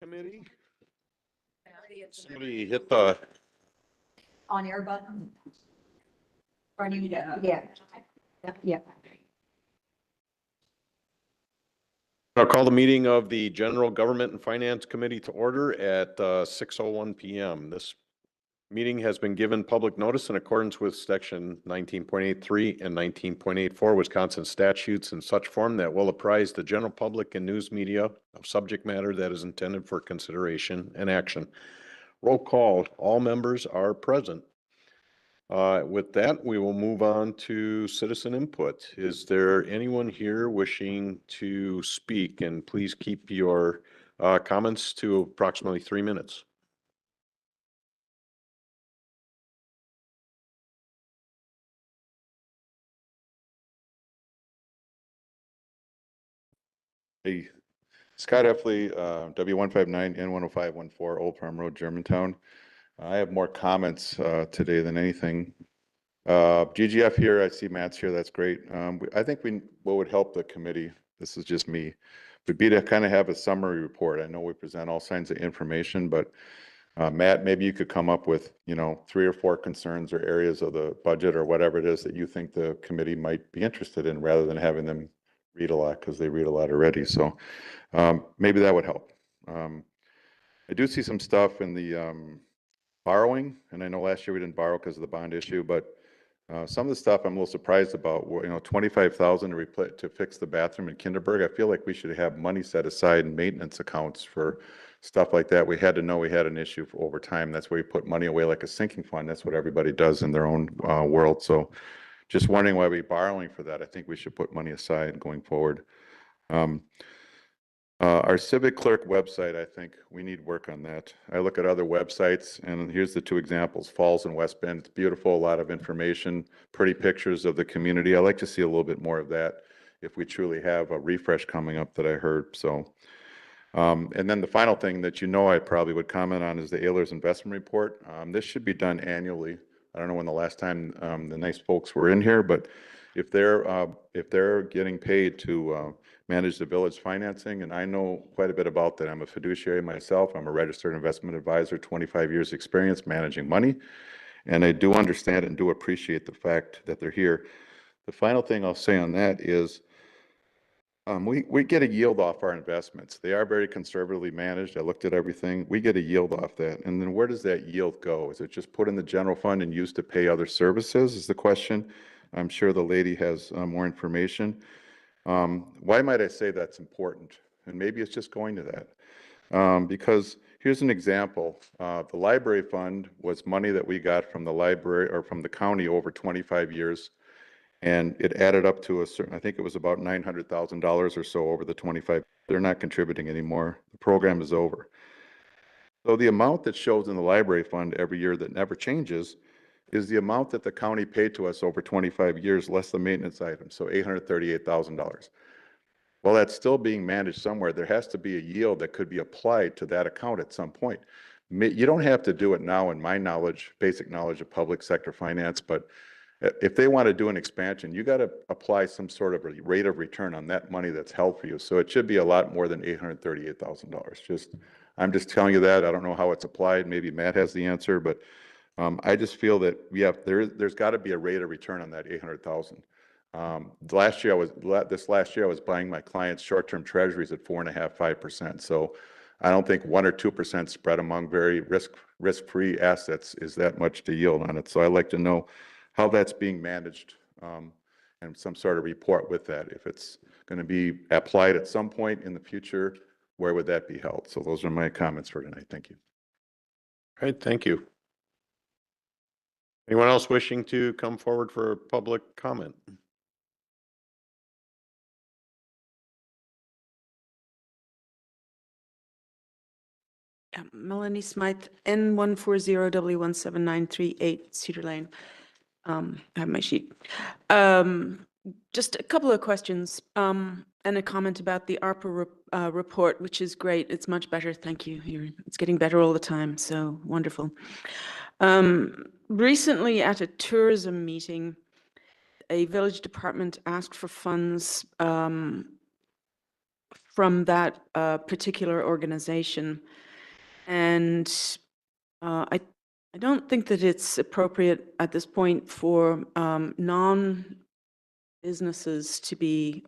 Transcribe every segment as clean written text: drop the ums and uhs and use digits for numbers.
Committee. Somebody hit the On air button. Yeah. Yeah. I'll call the meeting of the General Government and Finance Committee to order at 6:01 p.m. This meeting has been given public notice in accordance with section 19.83 and 19.84 Wisconsin statutes in such form that will apprise the general public and news media of subject matter that is intended for consideration and action. Roll call, all members are present. With that, we will move on to citizen input. Is there anyone here wishing to speak? And please keep your comments to approximately 3 minutes. Hey, Scott Effley, W159N10514, Old Farm Road, Germantown. I have more comments today than anything. GGF here, I see Matt's here, that's great. I think what would help the committee, this is just me, would be to kind of have a summary report. I know we present all kinds of information, but Matt, maybe you could come up with, 3 or 4 concerns or areas of the budget or whatever it is that you think the committee might be interested in, rather than having them read a lot, because they read a lot already. So maybe that would help. I do see some stuff in the borrowing, and I know last year we didn't borrow because of the bond issue, but some of the stuff I'm a little surprised about. 25,000 to fix the bathroom in Kinderberg. I feel like we should have money set aside in maintenance accounts for stuff like that. We had to know we had an issue over time. That's where you put money away like a sinking fund. That's what everybody does in their own world. So just wondering why we're borrowing for that. I think we should put money aside going forward. Our civic clerk website, I think we need work on that. I look at other websites, and here's the 2 examples. Falls and West Bend, it's beautiful, a lot of information, pretty pictures of the community. I like to see a little bit more of that if we truly have a refresh coming up that I heard. So, and then the final thing that I probably would comment on is the Ehlers investment report. This should be done annually. I don't know when the last time the nice folks were in here, but if they're getting paid to manage the village financing, and I know quite a bit about that. I'm a fiduciary myself. I'm a registered investment advisor, 25 years experience managing money, and I do understand and do appreciate the fact that they're here. The final thing I'll say on that is we get a yield off our investments. They are very conservatively managed. I looked at everything. We get a yield off that. And then where does that yield go? Is it just put in the general fund and used to pay other services is the question. I'm sure the lady has more information. Why might I say that's important? And maybe it's just going to that. Because here's an example. The library fund was money that we got from the library or from the county over 25 years. And it added up to I think it was about $900,000 or so over the 25. They're not contributing anymore. The program is over. So the amount that shows in the library fund every year that never changes is the amount that the county paid to us over 25 years, less the maintenance items, so $838,000. Well, that's still being managed somewhere. There has to be a yield that could be applied to that account at some point. You don't have to do it now in my knowledge, basic knowledge of public sector finance, but if they want to do an expansion, you got to apply some sort of a rate of return on that money that's held for you. So it should be a lot more than $838,000. I'm just telling you that. I don't know how it's applied. Maybe Matt has the answer, but I just feel that there's got to be a rate of return on that $800,000. This last year I was buying my clients short-term treasuries at 4.5%, 5%. So I don't think 1 or 2% spread among very risk-free assets is that much to yield on it. So I'd like to know how that's being managed, and some sort of report with that. If it's going to be applied at some point in the future, where would that be held? So those are my comments for tonight. Thank you. All right, thank you. Anyone else wishing to come forward for public comment? Melanie Smythe, N140W17938 Cedar Lane. I have my sheet. Just a couple of questions and a comment about the ARPA report, which is great. It's much better. Thank you. It's getting better all the time. So wonderful. Recently at a tourism meeting, a village department asked for funds from that particular organization. And I don't think that it's appropriate at this point for non-businesses to be,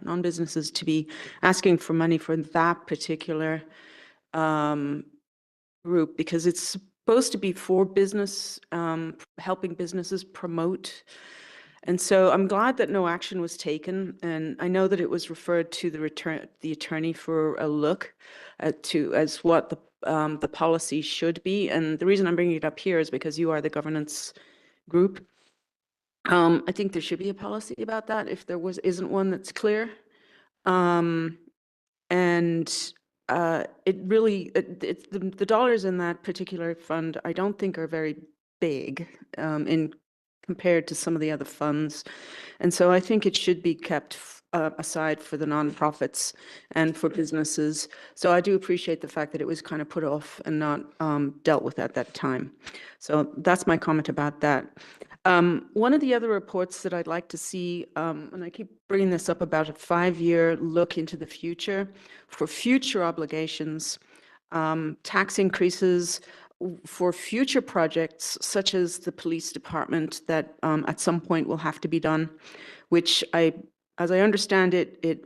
non-businesses to be asking for money for that particular group, because it's supposed to be for business, helping businesses promote. And so I'm glad that no action was taken, and I know that it was referred to the attorney for a look as what the policy should be. And the reason I'm bringing it up here is because you are the governance group. I think there should be a policy about that if there isn't one that's clear. It really, the dollars in that particular fund, I don't think are very big in compared to some of the other funds. And so I think it should be kept aside for the nonprofits and for businesses. So I do appreciate the fact that it was kind of put off and not dealt with at that time. So that's my comment about that. One of the other reports that I'd like to see, and I keep bringing this up about a 5-year look into the future for future obligations, tax increases for future projects such as the police department that at some point will have to be done, which as I understand it, it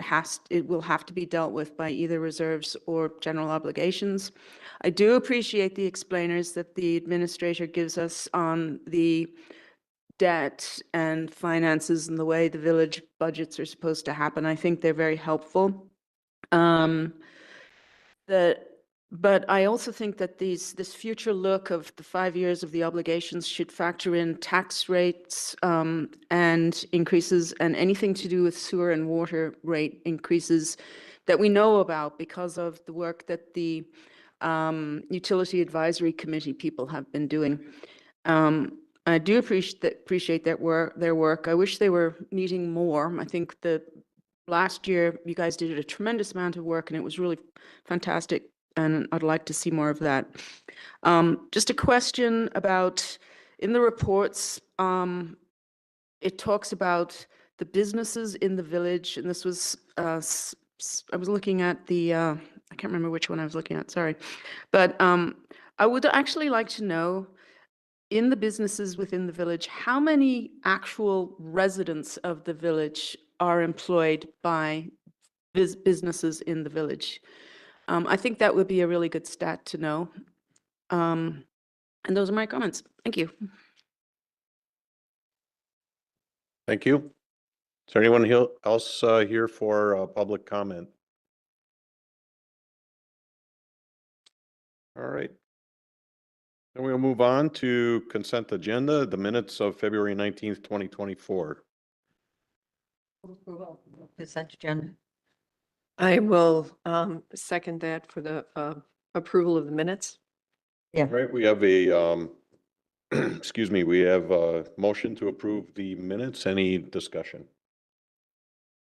will have to be dealt with by either reserves or general obligations. I do appreciate the explainers that the administrator gives us on the debt and finances and the way the village budgets are supposed to happen. I think they're very helpful. But I also think that this future look of the 5 years of the obligations should factor in tax rates and increases, and anything to do with sewer and water rate increases that we know about because of the work that the Utility Advisory Committee people have been doing. I do appreciate their work. I wish they were meeting more. I think that last year you guys did a tremendous amount of work and it was really fantastic, and I'd like to see more of that. Just a question about, in the reports, it talks about the businesses in the village, and this was, I was looking at the, I can't remember which one I was looking at, sorry. But I would actually like to know, in the businesses within the village, how many actual residents of the village are employed by businesses in the village? I think that would be a really good stat to know. And those are my comments. Thank you. Thank you. Is there anyone else here for public comment? All right. Then we'll move on to consent agenda, the minutes of February 19th, 2024. Approval of consent agenda. I will second that for the approval of the minutes. Yeah. All right, we have a, excuse me, we have a motion to approve the minutes. Any discussion?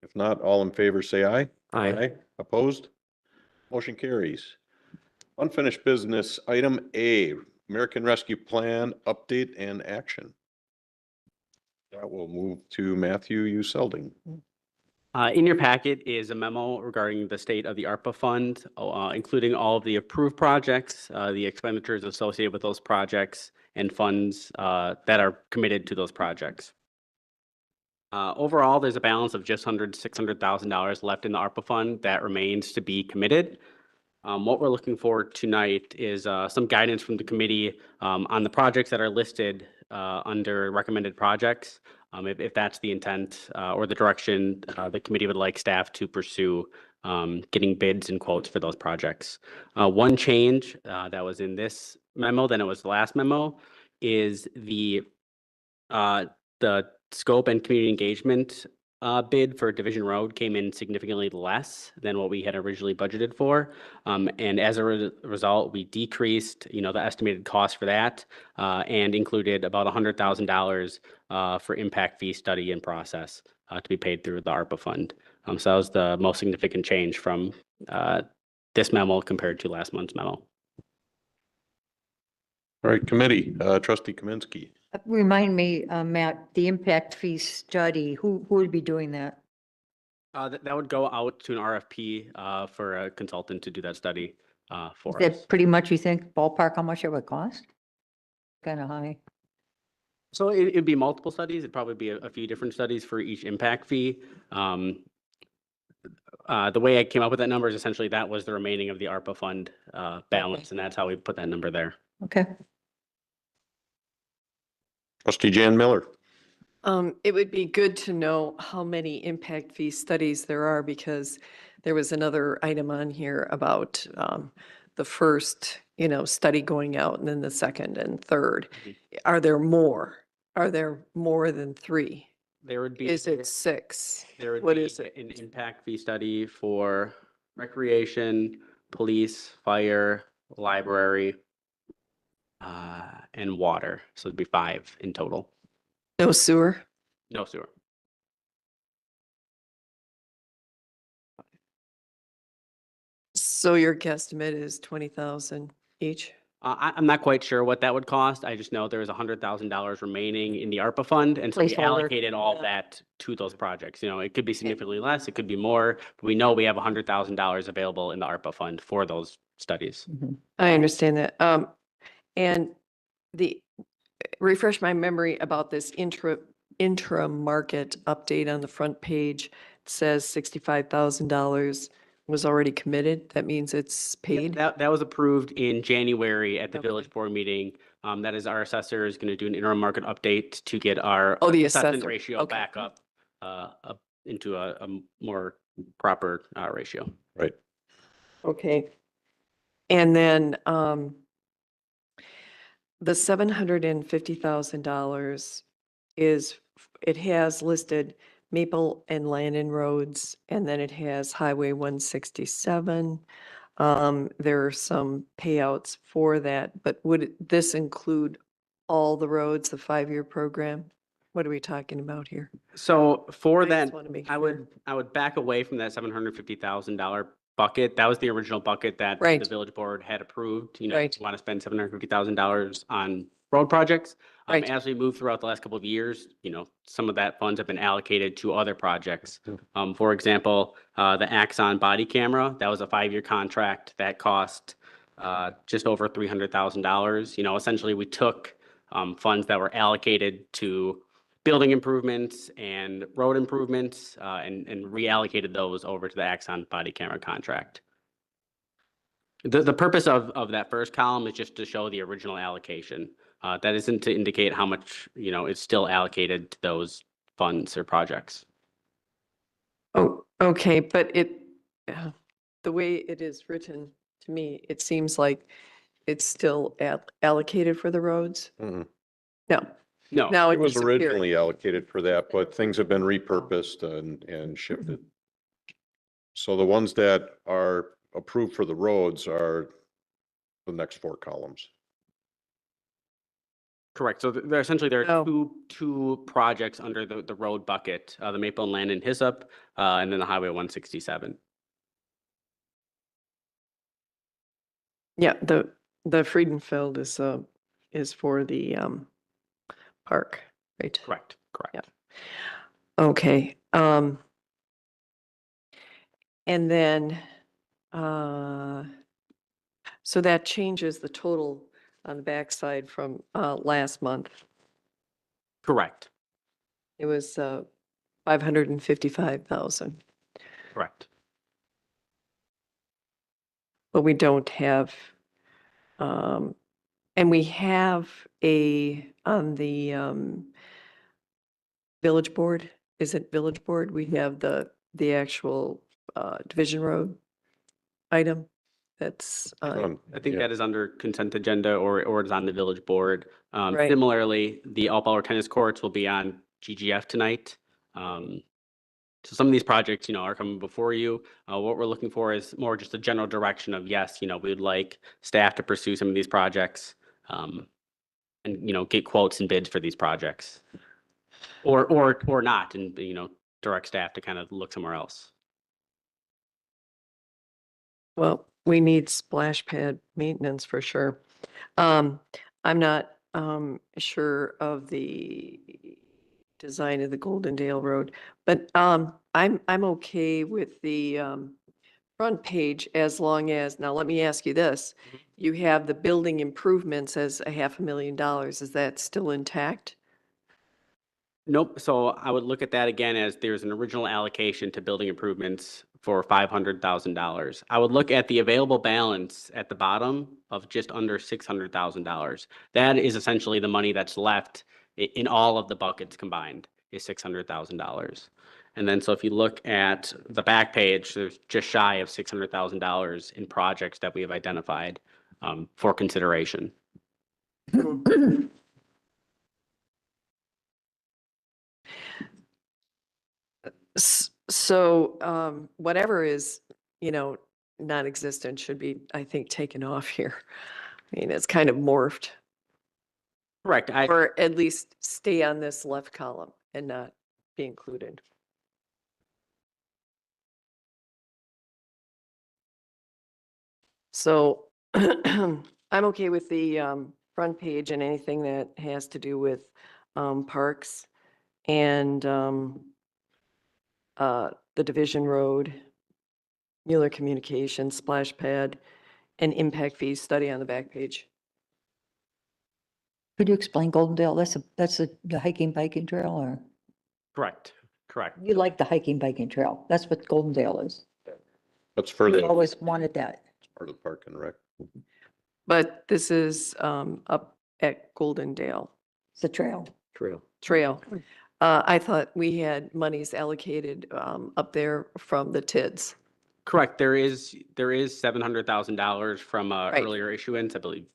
If not, all in favor, say aye. Aye. Opposed? Motion carries. Unfinished business, item A, American Rescue Plan update and action. That will move to Matthew U. Selding. In your packet is a memo regarding the state of the ARPA fund, including all of the approved projects, the expenditures associated with those projects, and funds that are committed to those projects. Overall, there's a balance of just under $600,000 left in the ARPA fund that remains to be committed. What we're looking for tonight is some guidance from the committee on the projects that are listed under recommended projects. If that's the intent or the direction the committee would like staff to pursue getting bids and quotes for those projects. One change that was in this memo than it was the last memo is the scope and community engagement bid for Division Road came in significantly less than what we had originally budgeted for. And as a result, we decreased, the estimated cost for that and included about $100,000 for impact fee study and process to be paid through the ARPA fund. So that was the most significant change from this memo compared to last month's memo. All right, committee, trustee Kaminsky. Remind me, Matt, the impact fee study, who would be doing that? That would go out to an RFP for a consultant to do that study Is for us. that pretty much, you think, ballpark, how much it would cost? Kind of high. So it'd be multiple studies. It'd probably be a few different studies for each impact fee. The way I came up with that number is essentially that was the remaining of the ARPA fund balance, and that's how we put that number there. Okay. Trustee Jan Miller. It would be good to know how many impact fee studies there are, because there was another item on here about the first, study going out, and then the second and third. Mhm. Are there more? Are there more than 3? There would be. Is it 6? There would What be is it? an impact fee study for recreation, police, fire, library, and water. So it'd be 5 in total. No sewer? No sewer. So your guesstimate is 20,000 each? I'm not quite sure what that would cost. I just know there was $100,000 remaining in the ARPA fund, and so we Placeholder. allocated all Yeah. that to those projects. It could be significantly less, it could be more, but we know we have $100,000 available in the ARPA fund for those studies. I understand that. And refresh my memory about this interim market update on the front page. It says $65,000 was already committed. That means it's paid? That was approved in January at the Okay. village board meeting. That is our assessor is going to do an interim market update to get our Oh, the assessment assessor. ratio Okay. back up into a more proper ratio. Right. Okay. And then the $750,000 it has listed Maple and Landon roads, and then it has Highway 167. There are some payouts for that, but would this include all the roads, the 5-year program? What are we talking about here? So for I just that, wanna make I sure. would back away from that $750,000 bucket. That was the original bucket that the Right. village board had approved. Right. You want to spend $750,000 on road projects. Right. As we move throughout the last couple of years, some of that funds have been allocated to other projects. For example, the Axon body camera, that was a 5-year contract that cost just over $300,000. Essentially we took funds that were allocated to building improvements and road improvements, and reallocated those over to the Axon body camera contract. The purpose of that first column is just to show the original allocation. That isn't to indicate how much, is still allocated to those funds or projects. Oh, okay, but the way it is written to me, it seems like it's still allocated for the roads? Mhm. No. No. Now It it was disappeared. originally allocated for that, but things have been repurposed and shifted. So the ones that are approved for the roads are the next 4 columns. Correct. So there essentially there Oh. are two projects under the road bucket, the Maple and Landon Hyssop, and then the Highway 167. Yeah, the Friedenfeld is for the park, right? Correct. Yeah. Okay, and then, so that changes the total on the backside from, last month. Correct. It was, 555,000, Correct. but we don't have, and we have on the, village board, is it village board? We have the actual, Division Road item that's, I think Yeah. that is under consent agenda or it's on the village board. Right. Similarly, the Altbauer tennis courts will be on GGF tonight. So some of these projects, are coming before you. What we're looking for is more just a general direction of, yes, we would like staff to pursue some of these projects, and, get quotes and bids for these projects. Or not, and, direct staff to kind of look somewhere else. well, we need splash pad maintenance for sure. I'm not, sure of the design of the Goldendale Road. But I'm okay with the front page as long as, now let me ask you this. Mhm. You have the building improvements as $500,000. Is that still intact? Nope. So I would look at that again as there's an original allocation to building improvements for $500,000. I would look at the available balance at the bottom of just under $600,000. That is essentially the money that's left in all of the buckets combined is $600,000. And then so if you look at the back page, there's just shy of $600,000 in projects that we have identified for consideration. So whatever is, non-existent should be, I think, taken off here. I mean, it's kind of morphed, Correct. or at least stay on this left column and not be included. So I'm okay with the front page and anything that has to do with parks and the Division Road, Mueller Communications, splash pad, and impact fees study on the back page. Could you explain Goldendale? That's the hiking biking trail, or Correct. you like the hiking biking trail? That's what Goldendale is. That's further You always wanted that. part of the Park and Rec. But this is up at Goldendale It's a trail. Trail. I thought we had monies allocated up there from the TIDS. Correct. There is $700,000 from Right. earlier issuance, I believe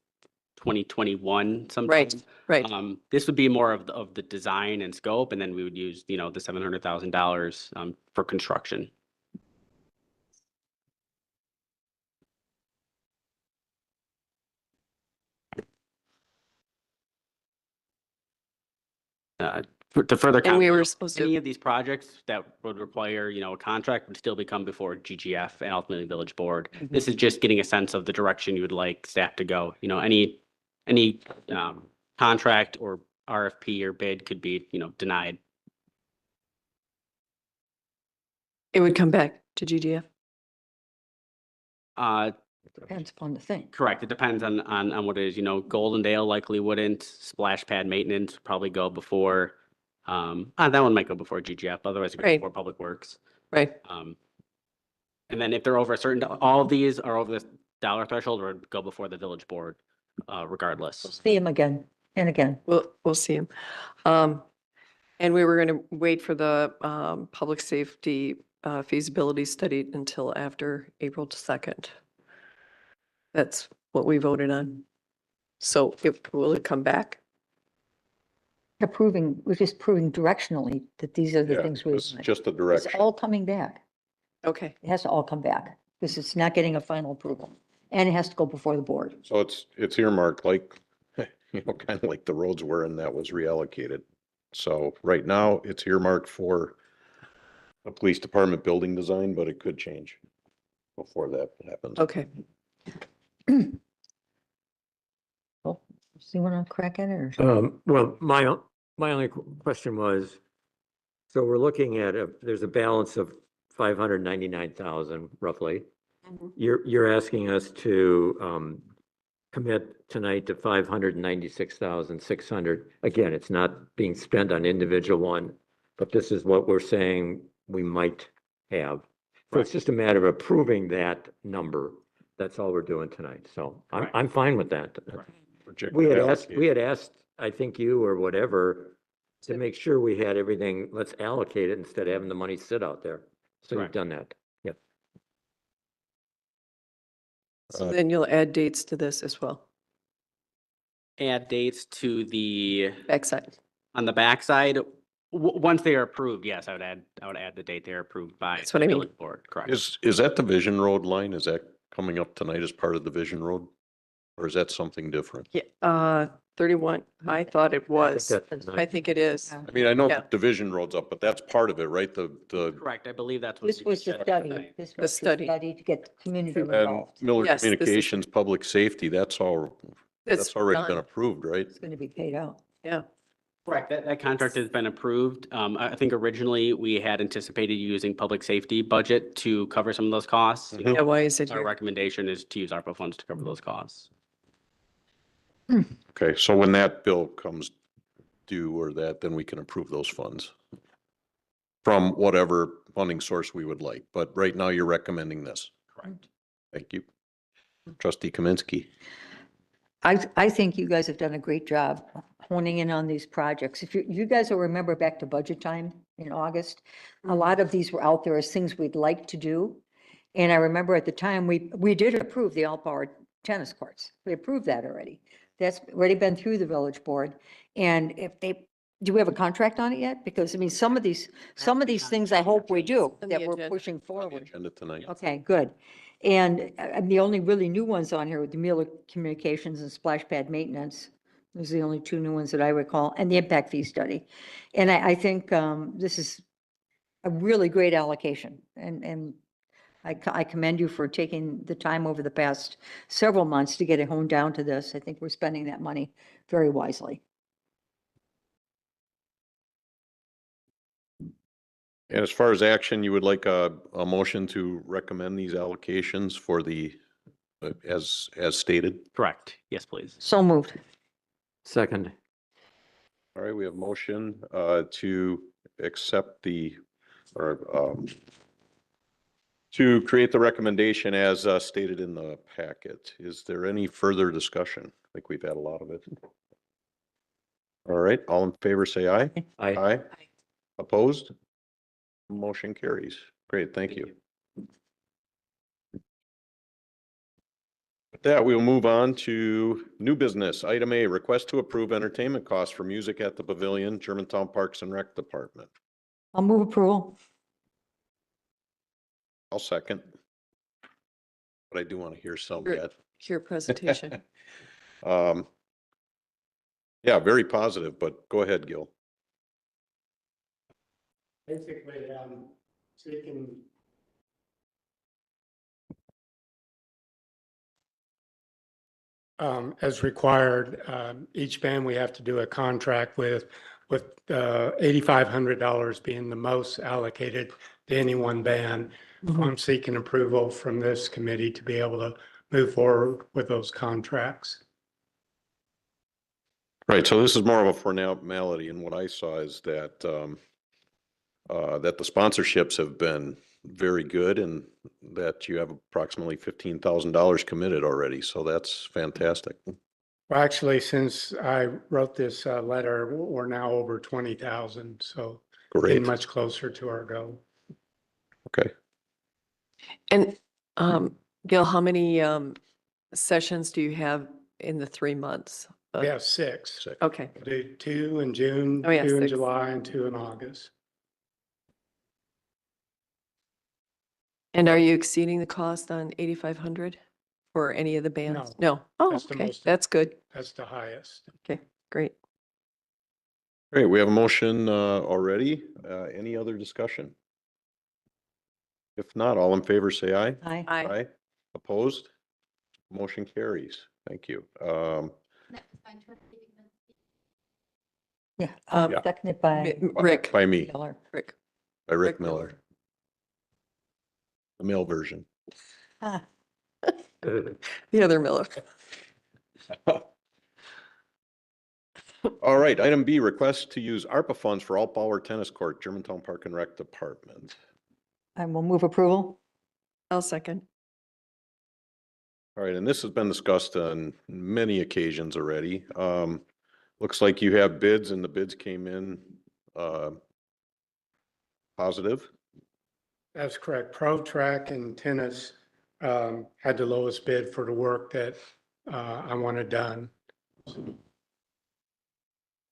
2021 sometime. Right. This would be more of the design and scope, and then we would use, the $700,000 for construction. To further And we comment, were supposed any to, of these projects that would require, a contract would still become before GGF and ultimately Village Board. Mhm. This is just getting a sense of the direction you would like staff to go. Any contract or RFP or bid could be, denied. it would come back to GGF. Depends upon the thing. Correct. It depends on what it is. Goldendale likely wouldn't. Splash pad maintenance would probably go before. That one might go before GGF. Otherwise, it goes Right. before Public Works. Right. And then if they're over a certain, all of these are over this dollar threshold, or go before the Village Board, regardless. See him again and again. We'll see him. And we were going to wait for the public safety feasibility study until after April 2nd. That's what we voted on. So will it come back? We're just proving directionally that these are the Yeah, things we it's want. just a It's direction. all coming back. Okay. It has to all come back because it's not getting a final approval. And it has to go before the board. So it's earmarked like, kind of like the roads were and that was reallocated. So right now it's earmarked for a police department building design, but it could change before that happens. Okay. Well, so you want to crack at it or? Well, my only question was, so we're looking at there's a balance of 599,000 roughly. Mhm. You're asking us to commit tonight to 596,600. Again, it's not being spent on individual one, but this is what we're saying we might have. So it's just a matter of approving that number. That's all we're doing tonight. So Correct. I'm fine with that. Projected We had allocation. asked, I think you or whatever, to make sure we had everything, let's allocate it instead of having the money sit out there. So you've Correct. done that. Yep. So then you'll add dates to this as well. Add dates to the, Backside. on the backside, once they are approved, yes, I would add the date they are approved by. That's what I the mean. Village Board, correct. Is that the Vision Road line? Is that coming up tonight as part of the Vision Road? Or is that something different? Yeah, 31. I thought it was. That's I think it is. Yeah. I mean, I know Yeah. Division Road's up, but that's part of it, right? The, Correct, I believe that's what. This we was the said study. tonight. This The was the study. study to get the community and involved. Miller Yes, this is- Communications, Public Safety, that's It's already been done. approved, right? It's going to be paid out. Yeah. Correct. That contract has been approved. I think originally we had anticipated using public safety budget to cover some of those costs. You know, Yeah, why is it Our here? recommendation is to use ARPA funds to cover those costs. Okay, so when that bill comes due or that, then we can approve those funds from whatever funding source we would like. But right now you're recommending this. Correct. Thank you. Trustee Kaminsky. I think you guys have done a great job honing in on these projects. If you guys will remember back to budget time in August, a lot of these were out there as things we'd like to do. And I remember at the time, we did approve the all-powered tennis courts. We approved that already. That's already been through the village board. And if they, do we have a contract on it yet? Because I mean, some of these things I hope we do, On the that we're agenda. pushing On the forward. agenda tonight. Okay, good. And the only really new ones on here were the Mueller Communications and Splash Pad Maintenance. Those are the only two new ones that I recall, and the impact fee study. And I think this is a really great allocation. And I commend you for taking the time over the past several months to get it honed down to this. I think we're spending that money very wisely. And as far as action, you would like a motion to recommend these allocations for the, as stated? Correct. Yes, please. So moved. Second. All right, we have motion to accept the, or to create the recommendation as stated in the packet. Is there any further discussion? I think we've had a lot of it. All right, all in favor, say aye. Aye. Aye. Opposed? Motion carries. Great, thank you. With that, we'll move on to new business. Item A, request to approve entertainment costs for music at the Pavilion, Germantown Parks and Rec Department. I'll move approval. I'll second. But I do want to hear some Sure. yet. Your presentation. Yeah, very positive, but go ahead, Gil. Basically, seeking as required, each band we have to do a contract with $8,500 being the most allocated to any one band. I'm seeking approval from this committee to be able to move forward with those contracts. Right, so this is more of a formality, and what I saw is that that the sponsorships have been very good and that you have approximately $15,000 committed already, so that's fantastic. Well, actually, since I wrote this letter, we're now over 20,000, so Great, getting much closer to our goal. okay. And Gil, how many sessions do you have in the 3 months? We have six. Sick. Okay, Do 2 in June, Oh, yeah, 2 in 6. July, and 2 in August. and are you exceeding the cost on 8,500 for any of the bands? No. Oh, That's the okay, most- that's good. That's the highest. Okay, great. Great, we have a motion already. Any other discussion? If not, all in favor, say aye. Aye. Aye. Opposed? Motion carries. Thank you. Yeah, Yeah. seconded by Rick, By me, Miller. Rick. by Rick Rick Miller. Miller. The male version. Ah, The other Miller. All right, item B, request to use ARPA funds for all power tennis court, Germantown Park and Rec Department. I will move approval. I'll second. All right, and this has been discussed on many occasions already. Looks like you have bids and the bids came in positive. That's correct. Pro Track and Tennis had the lowest bid for the work that I wanted done.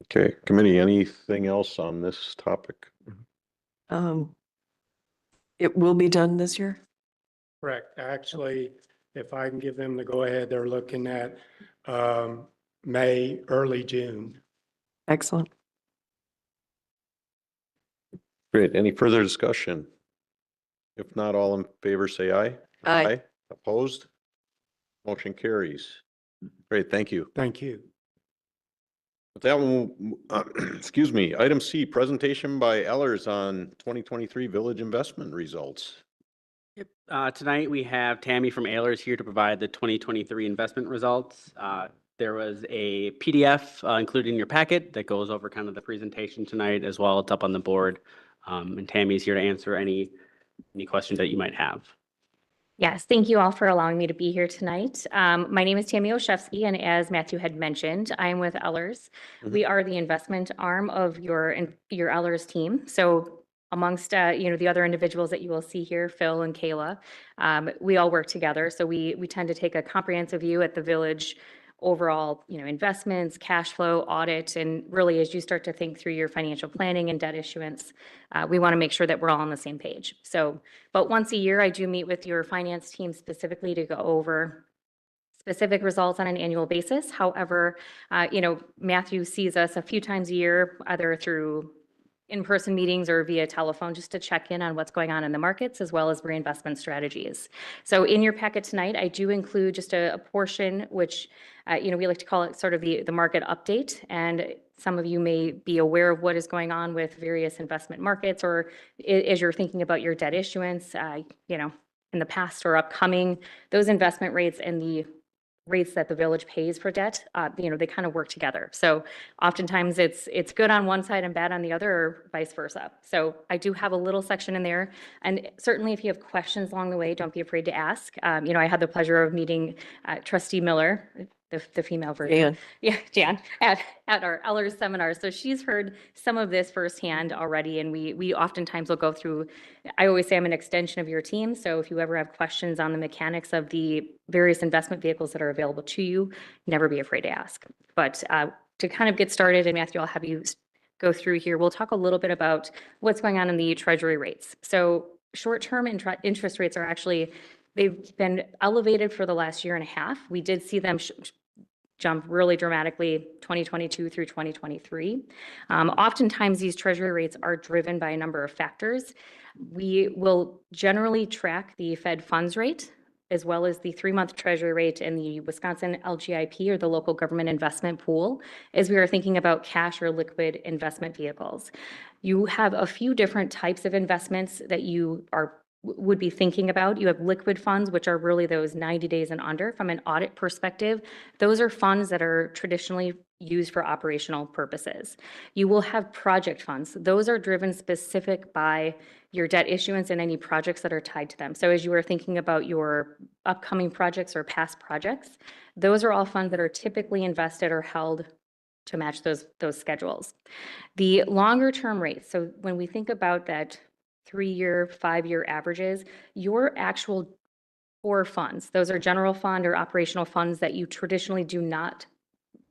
Okay, committee, anything else on this topic? It will be done this year? Correct. Actually, if I can give them the go-ahead, they're looking at May, early June. Excellent. Great, any further discussion? If not, all in favor, say aye. Aye. Opposed? Motion carries. Great, thank you. Thank you. With that one, excuse me, item C, presentation by Ellers on 2023 village investment results. Yep. Tonight, we have Tammy from Ayers here to provide the 2023 investment results. There was a PDF included in your packet that goes over kind of the presentation tonight as well. It's up on the board. And Tammy's here to answer any questions that you might have. Yes, thank you all for allowing me to be here tonight. My name is Tammy Oshevsky, and as Matthew had mentioned, I am with Ellers. We are the investment arm of your Ellers team. So amongst the other individuals that you will see here, Phil and Kayla, we all work together. So we tend to take a comprehensive view at the village overall, investments, cash flow, audit, and really as you start to think through your financial planning and debt issuance, we want to make sure that we're all on the same page. So, but once a year, I do meet with your finance team specifically to go over specific results on an annual basis. However, Matthew sees us a few times a year, either through in-person meetings or via telephone, just to check in on what's going on in the markets as well as reinvestment strategies. So in your packet tonight, I do include just a portion which, we like to call it sort of the market update. And some of you may be aware of what is going on with various investment markets, or as you're thinking about your debt issuance, in the past or upcoming, those investment rates and the rates that the village pays for debt, they kind of work together. So oftentimes it's good on one side and bad on the other, or vice versa. So I do have a little section in there. And certainly if you have questions along the way, don't be afraid to ask. I had the pleasure of meeting Trustee Miller, the female version. Jan. Yeah, Jan, at our Ellers seminar. So she's heard some of this firsthand already, and we oftentimes will go through, I always say I'm an extension of your team. So if you ever have questions on the mechanics of the various investment vehicles that are available to you, never be afraid to ask. But to kind of get started, and Matthew, I'll have you go through here, we'll talk a little bit about what's going on in the treasury rates. So short-term interest rates are actually, they've been elevated for the last year and a half. We did see them jump really dramatically 2022 through 2023. Oftentimes these treasury rates are driven by a number of factors. We will generally track the Fed funds rate as well as the 3-month treasury rate and the Wisconsin LGIP, or the local government investment pool, as we are thinking about cash or liquid investment vehicles. You have a few different types of investments that you would be thinking about. You have liquid funds, which are really those 90 days and under. From an audit perspective, those are funds that are traditionally used for operational purposes. You will have project funds. Those are driven specific by your debt issuance and any projects that are tied to them. So as you are thinking about your upcoming projects or past projects, those are all funds that are typically invested or held to match those schedules. The longer term rates, so when we think about that 3-year, 5-year averages, your actual core funds, those are general fund or operational funds that you traditionally do not,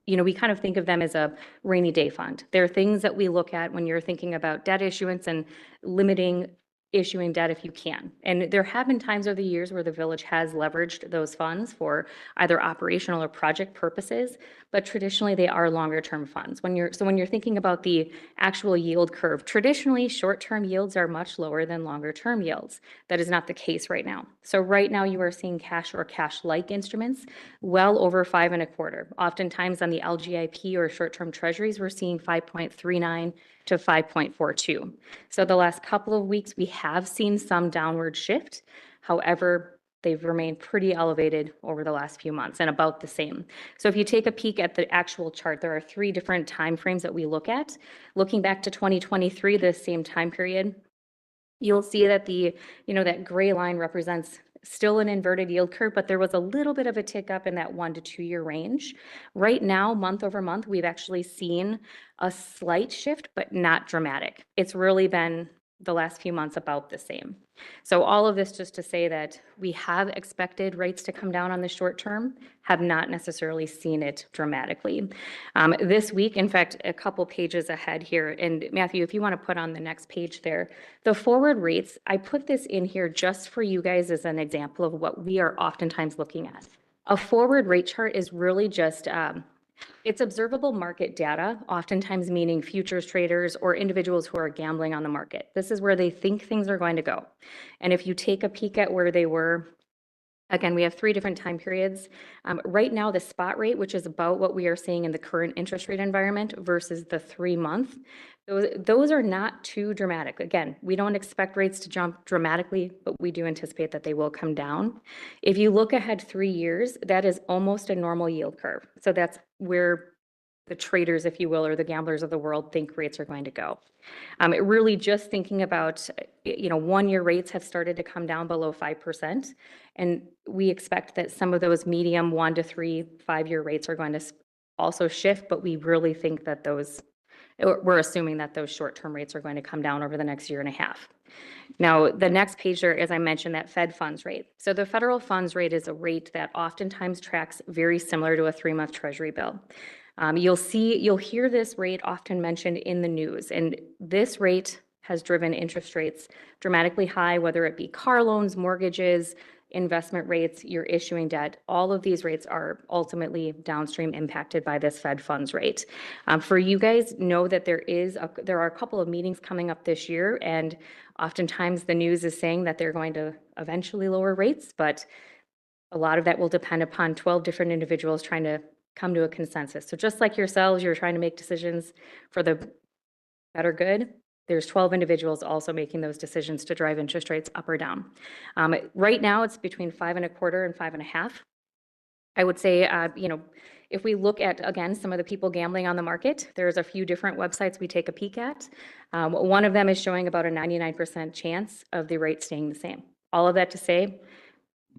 we kind of think of them as a rainy day fund. They're things that we look at when you're thinking about debt issuance and limiting issuing debt if you can. And there have been times over the years where the village has leveraged those funds for either operational or project purposes, but traditionally they are longer term funds. When you're thinking about the actual yield curve, traditionally short-term yields are much lower than longer term yields. That is not the case right now. So right now you are seeing cash or cash-like instruments well over 5.25. Oftentimes on the LGIP or short-term treasuries, we're seeing 5.39 to 5.42. So the last couple of weeks, we have seen some downward shift. However, they've remained pretty elevated over the last few months and about the same. So if you take a peek at the actual chart, there are 3 different time frames that we look at. Looking back to 2023, the same time period, you'll see that that gray line represents still an inverted yield curve, but there was a little bit of a tick up in that 1 to 2 year range. Right now, month over month, we've actually seen a slight shift, but not dramatic. It's really been the last few months about the same. So all of this just to say that we have expected rates to come down on the short term, have not necessarily seen it dramatically. This week, in fact, a couple pages ahead here, and Matthew, if you want to put on the next page there, the forward rates, I put this in here just for you guys as an example of what we are oftentimes looking at. A forward rate chart is really just it's observable market data, oftentimes meaning futures traders or individuals who are gambling on the market. This is where they think things are going to go. And if you take a peek at where they were Again, we have 3 different time periods. Right now, the spot rate, which is about what we are seeing in the current interest rate environment versus the 3-month, those are not too dramatic. Again, we don't expect rates to jump dramatically, but we do anticipate that they will come down. If you look ahead 3 years, that is almost a normal yield curve. So that's where the traders, if you will, or the gamblers of the world think rates are going to go. Really just thinking about, 1-year rates have started to come down below 5%. And we expect that some of those medium 1 to 3, 5-year rates are going to also shift, but we really think that we're assuming that those short-term rates are going to come down over the next year and a half. Now, the next page there, as I mentioned, that Fed funds rate. So the federal funds rate is a rate that oftentimes tracks very similar to a 3-month Treasury bill. You'll hear this rate often mentioned in the news, and this rate has driven interest rates dramatically high, whether it be car loans, mortgages, investment rates, you're issuing debt. All of these rates are ultimately downstream impacted by this Fed funds rate. For you guys, know that there are a couple of meetings coming up this year, and oftentimes the news is saying that they're going to eventually lower rates, but a lot of that will depend upon 12 different individuals trying to come to a consensus. So just like yourselves, you're trying to make decisions for the better good. There's 12 individuals also making those decisions to drive interest rates up or down. Right now, it's between 5.25% and 5.5%. I would say, if we look at, again, some of the people gambling on the market, there's a few different websites we take a peek at. One of them is showing about a 99% chance of the rate staying the same. All of that to say,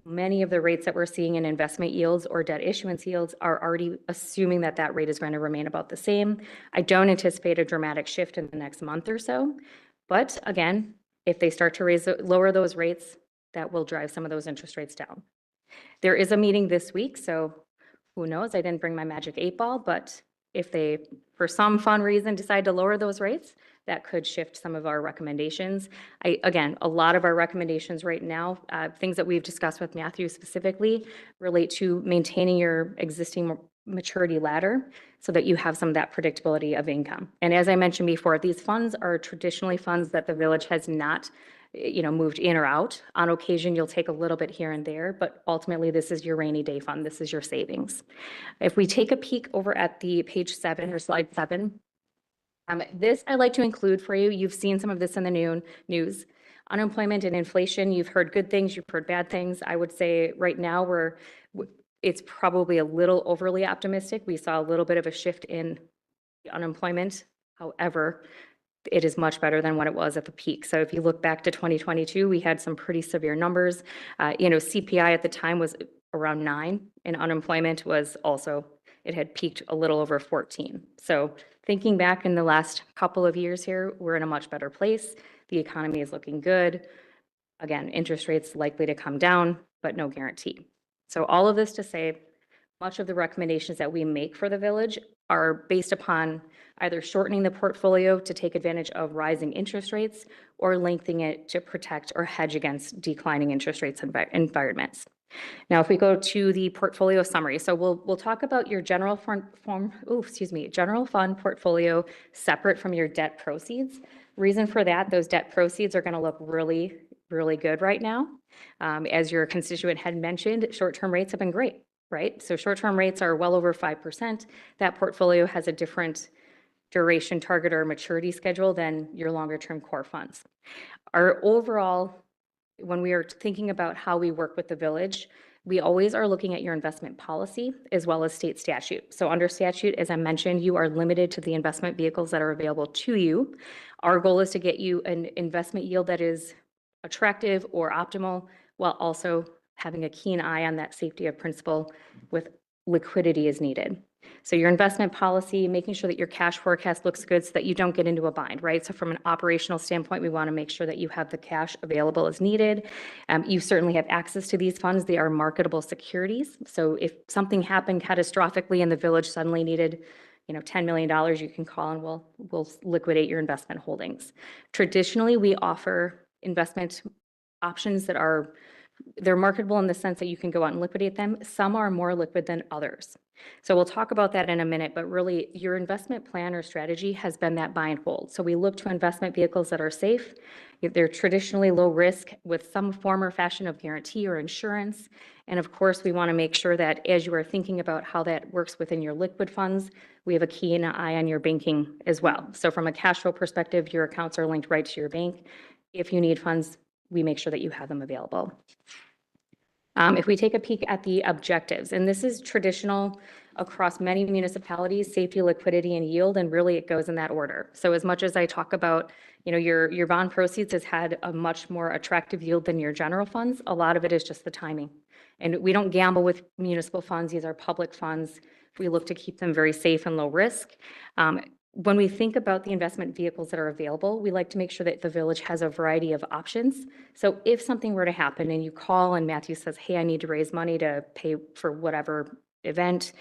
many of the rates that we're seeing in investment yields or debt issuance yields are already assuming that that rate is going to remain about the same. I don't anticipate a dramatic shift in the next month or so. But again, if they start to lower those rates, that will drive some of those interest rates down. There is a meeting this week, so who knows? I didn't bring my magic 8 ball, but if they, for some fun reason, decide to lower those rates, that could shift some of our recommendations. Again, a lot of our recommendations right now, things that we've discussed with Matthew specifically, relate to maintaining your existing maturity ladder so that you have some of that predictability of income. And as I mentioned before, these funds are traditionally funds that the village has not moved in or out. On occasion, you'll take a little bit here and there, but ultimately this is your rainy day fund. This is your savings. If we take a peek over at the page 7 or slide 7, this I like to include for you. You've seen some of this in the news. Unemployment and inflation, you've heard good things, you've heard bad things. I would say right now it's probably a little overly optimistic. We saw a little bit of a shift in unemployment. However, it is much better than what it was at the peak. So if you look back to 2022, we had some pretty severe numbers. CPI at the time was around 9, and unemployment was also, it had peaked a little over 14. So thinking back in the last couple of years here, we're in a much better place. The economy is looking good. Again, interest rates likely to come down, but no guarantee. So all of this to say, much of the recommendations that we make for the village are based upon either shortening the portfolio to take advantage of rising interest rates or lengthening it to protect or hedge against declining interest rates environments. Now, if we go to the portfolio summary, so we'll talk about your general fund portfolio separate from your debt proceeds. Reason for that, those debt proceeds are going to look really, really good right now. As your constituent had mentioned, short-term rates have been great, right? So short-term rates are well over 5%. That portfolio has a different duration target or maturity schedule than your longer-term core funds. Our overall, when we are thinking about how we work with the village, we always are looking at your investment policy as well as state statute. So under statute, as I mentioned, you are limited to the investment vehicles that are available to you. Our goal is to get you an investment yield that is attractive or optimal, while also having a keen eye on that safety of principal with liquidity as needed. So your investment policy, making sure that your cash forecast looks good so that you don't get into a bind, right? So from an operational standpoint, we want to make sure that you have the cash available as needed. You certainly have access to these funds. They are marketable securities. So if something happened catastrophically and the village suddenly needed $10 million, you can call and we'll liquidate your investment holdings. Traditionally, we offer investment options that are they're marketable in the sense that you can go out and liquidate them. Some are more liquid than others. So we'll talk about that in a minute, but really your investment plan or strategy has been that buy and hold. So we look to investment vehicles that are safe. They're traditionally low risk with some form or fashion of guarantee or insurance. And of course, we want to make sure that as you are thinking about how that works within your liquid funds, we have a keen eye on your banking as well. So from a cash flow perspective, your accounts are linked right to your bank. If you need funds, we make sure that you have them available. If we take a peek at the objectives, and this is traditional across many municipalities, safety, liquidity, and yield, and really it goes in that order. So as much as I talk about, your bond proceeds has had a much more attractive yield than your general funds, a lot of it is just the timing. And we don't gamble with municipal funds. These are public funds. We look to keep them very safe and low risk. When we think about the investment vehicles that are available, we like to make sure that the village has a variety of options. So if something were to happen and you call and Matthew says, hey, I need to raise money to pay for whatever event,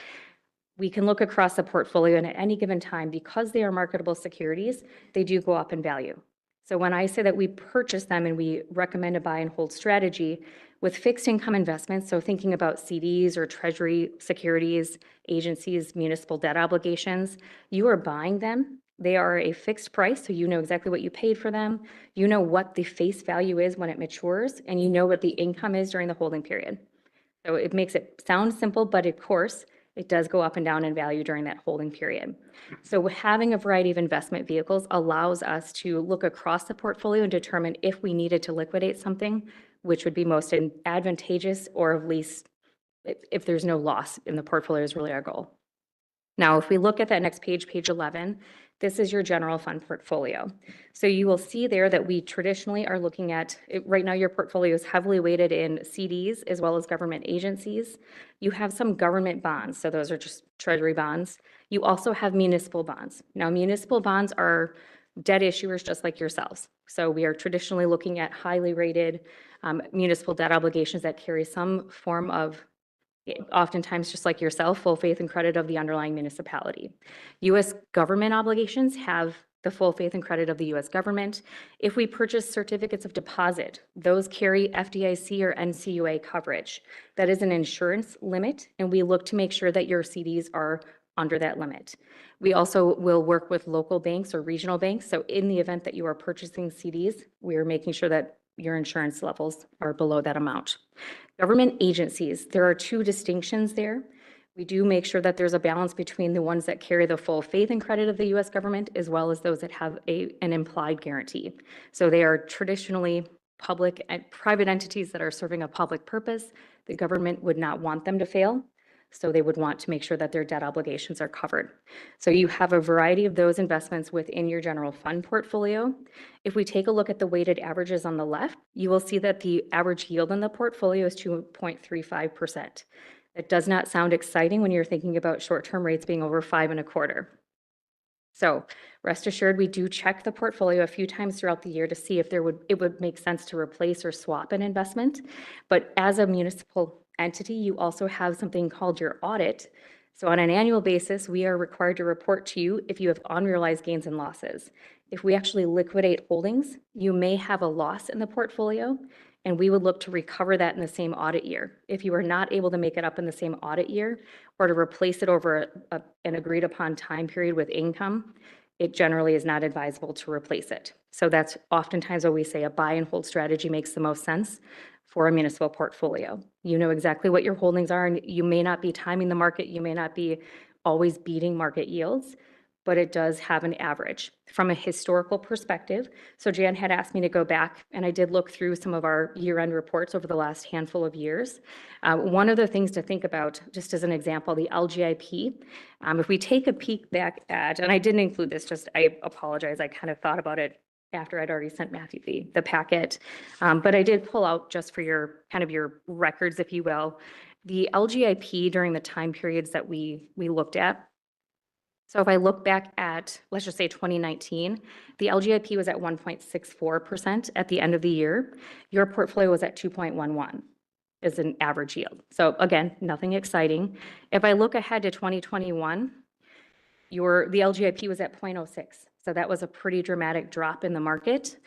we can look across the portfolio, and at any given time, because they are marketable securities, they do go up in value. So when I say that we purchase them and we recommend a buy and hold strategy with fixed income investments, so thinking about CDs or treasury securities, agencies, municipal debt obligations, you are buying them. They are a fixed price, so you know exactly what you paid for them. You know what the face value is when it matures, and you know what the income is during the holding period. So it makes it sound simple, but of course, it does go up and down in value during that holding period. So having a variety of investment vehicles allows us to look across the portfolio and determine if we needed to liquidate something, which would be most advantageous, or at least if there's no loss in the portfolio is really our goal. Now, if we look at that next page, page 11, this is your general fund portfolio. So you will see there that we traditionally are looking at, right now your portfolio is heavily weighted in CDs as well as government agencies. You have some government bonds, so those are just treasury bonds. You also have municipal bonds. Now, municipal bonds are debt issuers just like yourselves. So we are traditionally looking at highly rated municipal debt obligations that carry some form of, oftentimes just like yourself, full faith and credit of the underlying municipality. U.S. government obligations have the full faith and credit of the U.S. government. If we purchase certificates of deposit, those carry FDIC or NCUA coverage. That is an insurance limit, and we look to make sure that your CDs are under that limit. We also will work with local banks or regional banks. So in the event that you are purchasing CDs, we are making sure that your insurance levels are below that amount. Government agencies, there are two distinctions there. We do make sure that there's a balance between the ones that carry the full faith and credit of the U.S. government, as well as those that have an implied guarantee. So they are traditionally public and private entities that are serving a public purpose. The government would not want them to fail, so they would want to make sure that their debt obligations are covered. So you have a variety of those investments within your general fund portfolio. If we take a look at the weighted averages on the left, you will see that the average yield in the portfolio is 2.35%. That does not sound exciting when you're thinking about short-term rates being over 5.25%. So rest assured, we do check the portfolio a few times throughout the year to see if it would make sense to replace or swap an investment. But as a municipal entity, you also have something called your audit. So on an annual basis, we are required to report to you if you have unrealized gains and losses. If we actually liquidate holdings, you may have a loss in the portfolio, and we would look to recover that in the same audit year. If you are not able to make it up in the same audit year, or to replace it over an agreed upon time period with income, it generally is not advisable to replace it. So that's oftentimes what we say a buy and hold strategy makes the most sense for a municipal portfolio. You know exactly what your holdings are, and you may not be timing the market, you may not be always beating market yields, but it does have an average from a historical perspective. So Jan had asked me to go back, and I did look through some of our year-end reports over the last handful of years. One of the things to think about, just as an example, the LGIP, if we take a peek back at, and I didn't include this, I apologize, I kind of thought about it after I'd already sent Matthew the packet, but I did pull out just for your records, if you will, the LGIP during the time periods that we looked at. So if I look back at, let's just say 2019, the LGIP was at 1.64% at the end of the year. Your portfolio was at 2.11 as an average yield. So again, nothing exciting. If I look ahead to 2021, the LGIP was at 0.06. So that was a pretty dramatic drop in the market.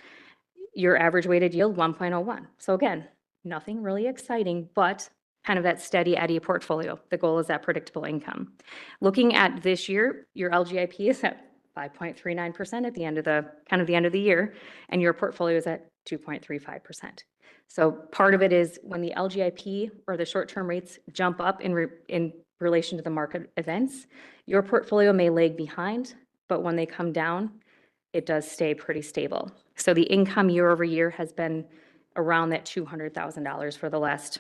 Your average weighted yield, 1.01. So again, nothing really exciting, but kind of that steady Eddie portfolio. The goal is that predictable income. Looking at this year, your LGIP is at 5.39% at the end of the end of the year, and your portfolio is at 2.35%. So part of it is when the LGIP or the short-term rates jump up in relation to the market events, your portfolio may lag behind, but when they come down, it does stay pretty stable. So the income year over year has been around that $200,000 for the last,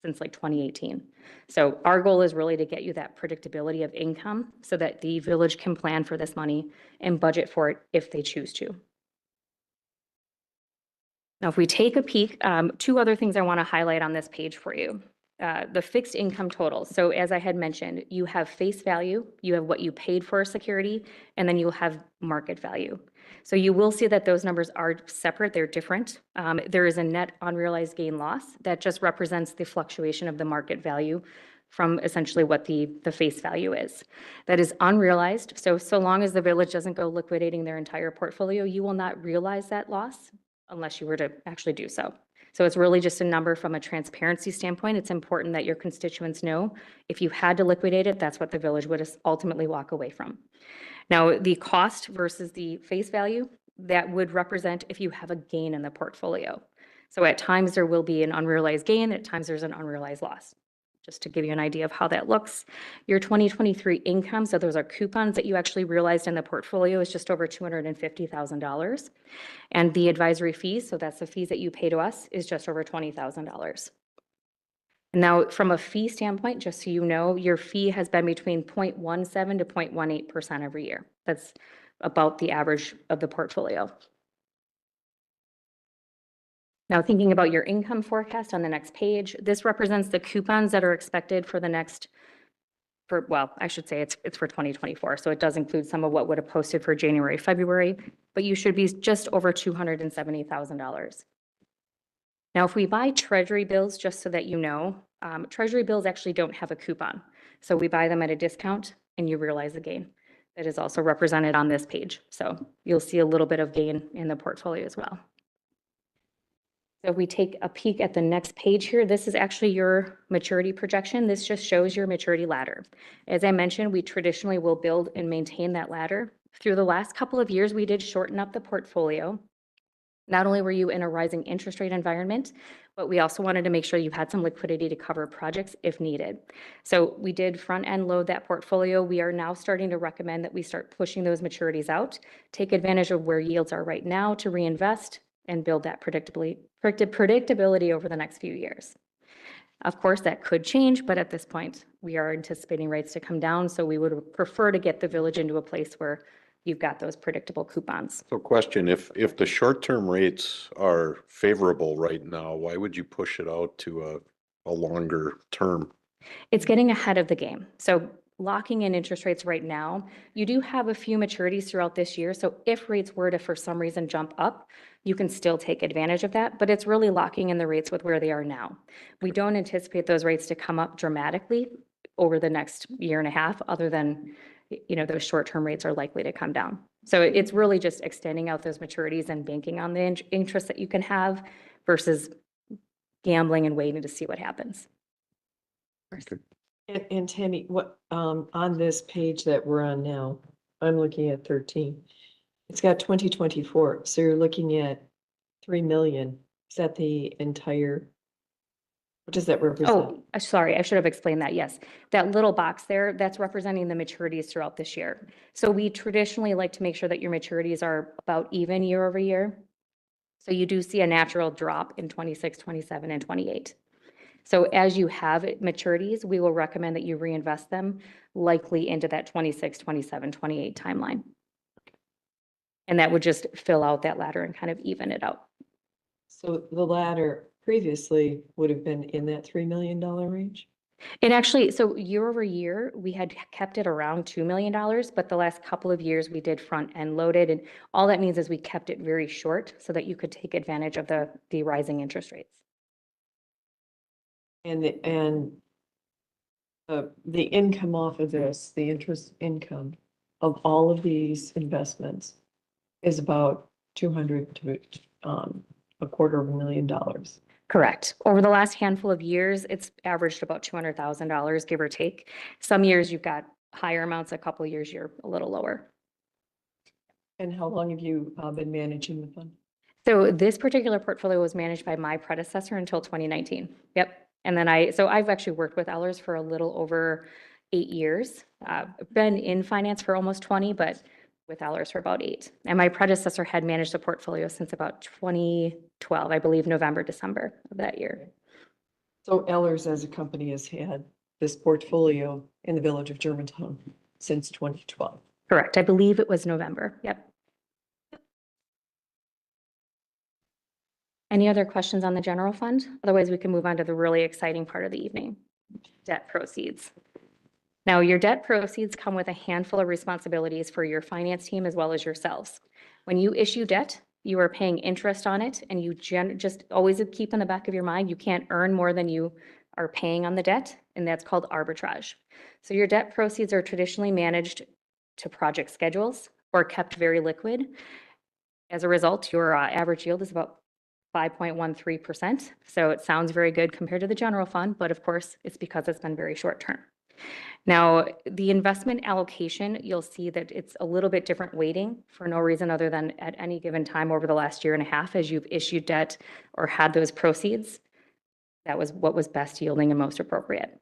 since like 2018. So our goal is really to get you that predictability of income so that the village can plan for this money and budget for it if they choose to. Now, if we take a peek, two other things I want to highlight on this page for you. The fixed income totals. So as I had mentioned, you have face value, you have what you paid for a security, and then you'll have market value. So you will see that those numbers are separate, they're different. There is a net unrealized gain loss that just represents the fluctuation of the market value from essentially what the face value is. That is unrealized. So long as the village doesn't go liquidating their entire portfolio, you will not realize that loss unless you were to actually do so. So it's really just a number from a transparency standpoint. It's important that your constituents know if you had to liquidate it, that's what the village would ultimately walk away from. Now, the cost versus the face value, that would represent if you have a gain in the portfolio. So at times there will be an unrealized gain, at times there's an unrealized loss. Just to give you an idea of how that looks. Your 2023 income, so those are coupons that you actually realized in the portfolio, is just over $250,000. And the advisory fees, so that's the fees that you pay to us, is just over $20,000. Now, from a fee standpoint, just so you know, your fee has been between 0.17 to 0.18% every year. That's about the average of the portfolio. Now, thinking about your income forecast on the next page, this represents the coupons that are expected for the next, well, I should say it's for 2024. So it does include some of what would have posted for January, February, but you should be just over $270,000. Now, if we buy treasury bills, just so that you know, treasury bills actually don't have a coupon. So we buy them at a discount and you realize the gain. That is also represented on this page. So you'll see a little bit of gain in the portfolio as well. So if we take a peek at the next page here, this is actually your maturity projection. This just shows your maturity ladder. As I mentioned, we traditionally will build and maintain that ladder. Through the last couple of years, we did shorten up the portfolio. Not only were you in a rising interest rate environment, but we also wanted to make sure you had some liquidity to cover projects if needed. So we did front end load that portfolio. We are now starting to recommend that we start pushing those maturities out, take advantage of where yields are right now to reinvest and build that predictability over the next few years. Of course, that could change, but at this point, we are anticipating rates to come down, so we would prefer to get the village into a place where you've got those predictable coupons. So question, if the short-term rates are favorable right now, why would you push it out to a longer term? It's getting ahead of the game. So locking in interest rates right now, you do have a few maturities throughout this year. So if rates were to, for some reason, jump up, you can still take advantage of that, but it's really locking in the rates with where they are now. We don't anticipate those rates to come up dramatically over the next year and a half, other than, those short-term rates are likely to come down. So it's really just extending out those maturities and banking on the interest that you can have versus gambling and waiting to see what happens. And Tammy, what, on this page that we're on now, I'm looking at 13. It's got 2024, so you're looking at 3 million. Is that the entire, what does that represent? Oh, sorry, I should have explained that. Yes. That little box there, that's representing the maturities throughout this year. So we traditionally like to make sure that your maturities are about even year over year. So you do see a natural drop in 26, 27, and 28. So as you have maturities, we will recommend that you reinvest them likely into that 26, 27, 28 timeline. And that would just fill out that ladder and kind of even it out. So the ladder previously would have been in that $3 million range? It actually, so year over year, we had kept it around $2 million, but the last couple of years we did front end loaded. And all that means is we kept it very short so that you could take advantage of the rising interest rates. And the income off of this, the interest income of all of these investments is about $200,000 to $250,000. Correct. Over the last handful of years, it's averaged about $200,000, give or take. Some years you've got higher amounts, a couple of years you're a little lower. And how long have you been managing the fund? So this particular portfolio was managed by my predecessor until 2019. Yep. And then I've actually worked with Ellers for a little over 8 years. I've been in finance for almost 20, but with Ellers for about 8. And my predecessor had managed the portfolio since about 2012, I believe, November, December of that year. So Ellers as a company has had this portfolio in the village of Germantown since 2012. Correct. I believe it was November. Yep. Any other questions on the general fund? Otherwise, we can move on to the really exciting part of the evening, debt proceeds. Now, your debt proceeds come with a handful of responsibilities for your finance team as well as yourselves. When you issue debt, you are paying interest on it, and you just always keep in the back of your mind, you can't earn more than you are paying on the debt, and that's called arbitrage. So your debt proceeds are traditionally managed to project schedules or kept very liquid. As a result, your average yield is about 5.13%. So it sounds very good compared to the general fund, but of course, it's because it's been very short term. Now, the investment allocation, you'll see that it's a little bit different weighting for no reason other than at any given time over the last year and a half, as you've issued debt or had those proceeds, that was what was best yielding and most appropriate.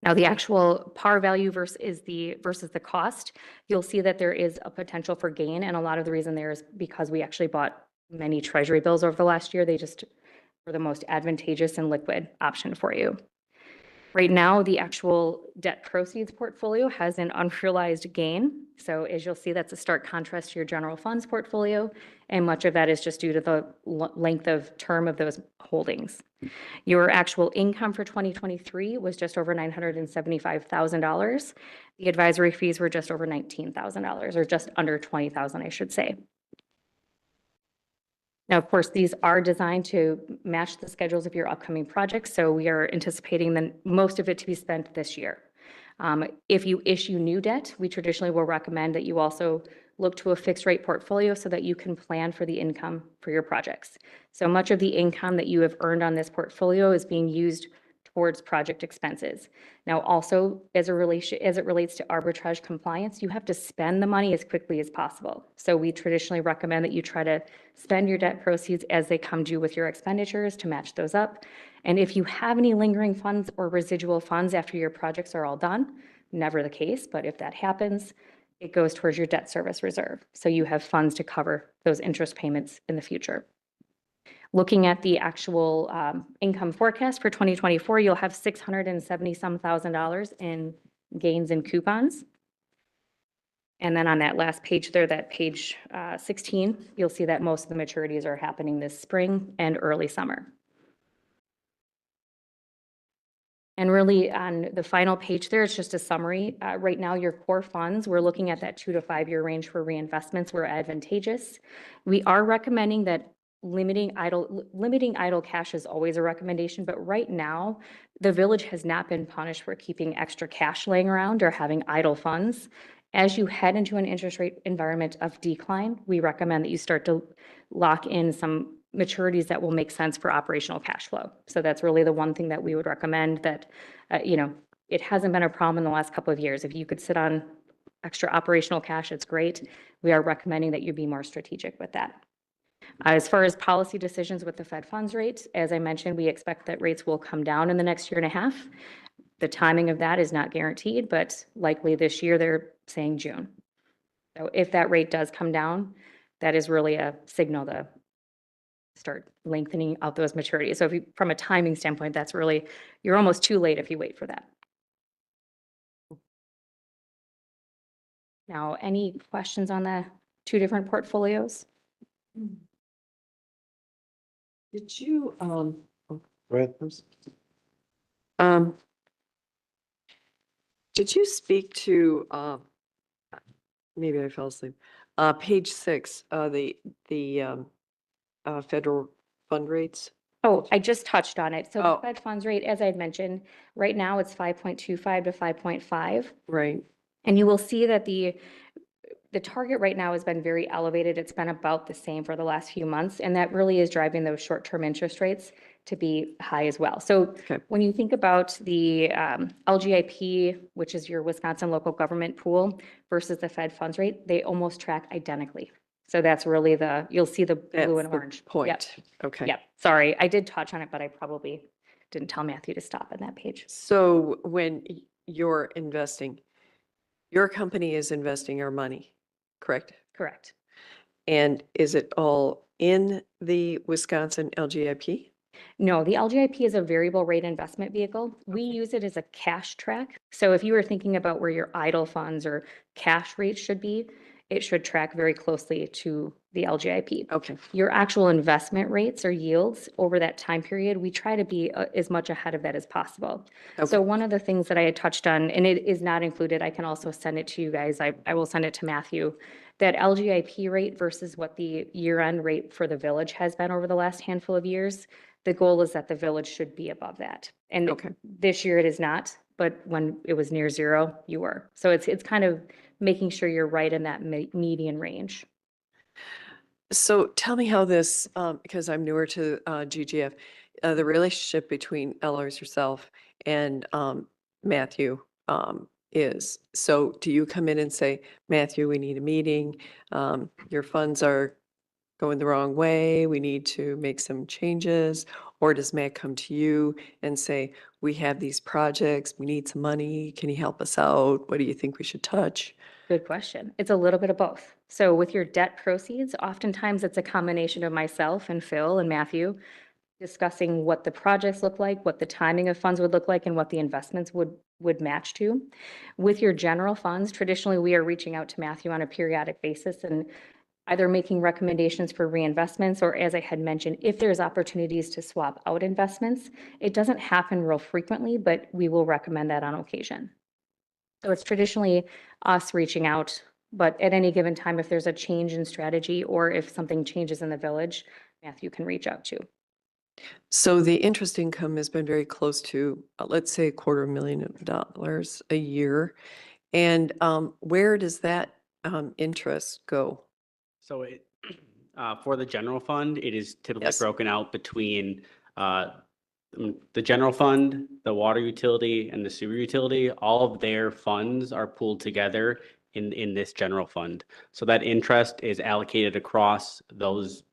Now, the actual par value versus the cost, you'll see that there is a potential for gain. And a lot of the reason there is because we actually bought many treasury bills over the last year. They just were the most advantageous and liquid option for you. Right now, the actual debt proceeds portfolio has an unrealized gain. So as you'll see, that's a stark contrast to your general funds portfolio. And much of that is just due to the length of term of those holdings. Your actual income for 2023 was just over $975,000. The advisory fees were just over $19,000, or just under $20,000, I should say. Now, of course, these are designed to match the schedules of your upcoming projects, so we are anticipating most of it to be spent this year. If you issue new debt, we traditionally will recommend that you also look to a fixed rate portfolio so that you can plan for the income for your projects. So much of the income that you have earned on this portfolio is being used towards project expenses. Now, also, as it relates to arbitrage compliance, you have to spend the money as quickly as possible. So we traditionally recommend that you try to spend your debt proceeds as they come due with your expenditures to match those up. And if you have any lingering funds or residual funds after your projects are all done, never the case, but if that happens, it goes towards your debt service reserve. So you have funds to cover those interest payments in the future. Looking at the actual income forecast for 2024, you'll have $670,000 in gains and coupons. And then on that last page there, that page 16, you'll see that most of the maturities are happening this spring and early summer. And really on the final page there, it's just a summary. Right now, your core funds, we're looking at that 2 to 5 year range for reinvestments were advantageous. We are recommending that limiting idle cash is always a recommendation, but right now, the village has not been punished for keeping extra cash laying around or having idle funds. As you head into an interest rate environment of decline, we recommend that you start to lock in some maturities that will make sense for operational cash flow. So that's really the one thing that we would recommend that, it hasn't been a problem in the last couple of years. If you could sit on extra operational cash, it's great. We are recommending that you be more strategic with that. As far as policy decisions with the Fed funds rate, as I mentioned, we expect that rates will come down in the next year and a half. The timing of that is not guaranteed, but likely this year they're saying June. So if that rate does come down, that is really a signal to start lengthening out those maturities. So from a timing standpoint, that's really, you're almost too late if you wait for that. Now, any questions on the two different portfolios? Did you, Go ahead. did you speak to, maybe I fell asleep, page 6, the federal fund rates? Oh, I just touched on it. So Oh. the Fed funds rate, as I had mentioned, right now it's 5.25 to 5.5. Right. And you will see that the target right now has been very elevated. It's been about the same for the last few months, and that really is driving those short-term interest rates. to be high as well. So Okay. when you think about the LGIP, which is your Wisconsin local government pool versus the Fed funds rate, they almost track identically. So that's really you'll see the blue That's and the orange. Yep. point. Okay. Yep. Sorry, I did touch on it, but I probably didn't tell Matthew to stop on that page. So when you're investing, your company is investing our money, correct? Correct. And is it all in the Wisconsin LGIP? No, the LGIP is a variable rate investment vehicle. We use it as a cash track. So if you were thinking about where your idle funds or cash rates should be, it should track very closely to the LGIP. Okay. Your actual investment rates or yields over that time period, we try to be as much ahead of that as possible. So Okay. one of the things that I had touched on, and it is not included, I can also send it to you guys. I will send it to Matthew. That LGIP rate versus what the year-end rate for the village has been over the last handful of years, the goal is that the village should be above that. And Okay. this year it is not, but when it was near zero, you were. So it's kind of making sure you're right in that median range. So tell me how this, because I'm newer to GGF, the relationship between Ellers yourself and Matthew is. So do you come in and say, Matthew, we need a meeting. Your funds are going the wrong way. We need to make some changes. Or does Matt come to you and say, we have these projects, we need some money. Can you help us out? What do you think we should touch? Good question. It's a little bit of both. So with your debt proceeds, oftentimes it's a combination of myself and Phil and Matthew discussing what the projects look like, what the timing of funds would look like, and what the investments would match to. With your general funds, traditionally, we are reaching out to Matthew on a periodic basis and either making recommendations for reinvestments, or as I had mentioned, if there's opportunities to swap out investments. It doesn't happen real frequently, but we will recommend that on occasion. So it's traditionally us reaching out, but at any given time, if there's a change in strategy or if something changes in the village, Matthew can reach out to. So the interest income has been very close to, let's say, $250,000 a year. And where does that interest go? So for the general fund, it is typically Yes. broken out between the general fund, the water utility, and the sewer utility. All of their funds are pooled together in this general fund. So that interest is allocated across those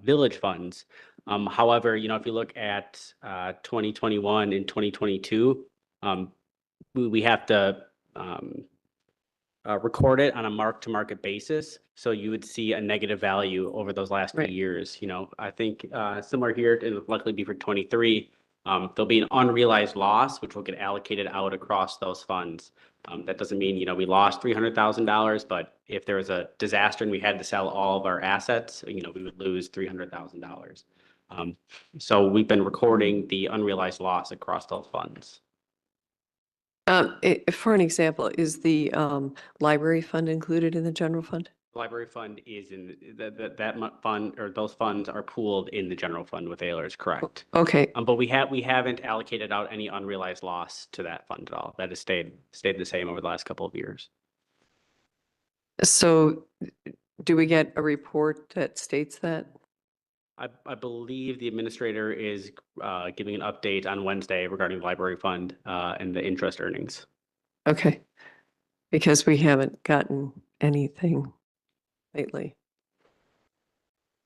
village funds. However, if you look at 2021 and 2022, we have to record it on a mark-to-market basis. So you would see a negative value over those last few Right. years. I think similar here, it'll likely be for 23. There'll be an unrealized loss, which will get allocated out across those funds. That doesn't mean, we lost $300,000, but if there was a disaster and we had to sell all of our assets, we would lose $300,000. So we've been recording the unrealized loss across those funds. For an example, is the library fund included in the general fund? The library fund is in that fund, or those funds are pooled in the general fund with Ehlers, correct? Okay. But we haven't allocated out any unrealized loss to that fund at all. That has stayed the same over the last couple of years. So do we get a report that states that? I believe the administrator is giving an update on Wednesday regarding the library fund and the interest earnings. Okay. Because we haven't gotten anything lately.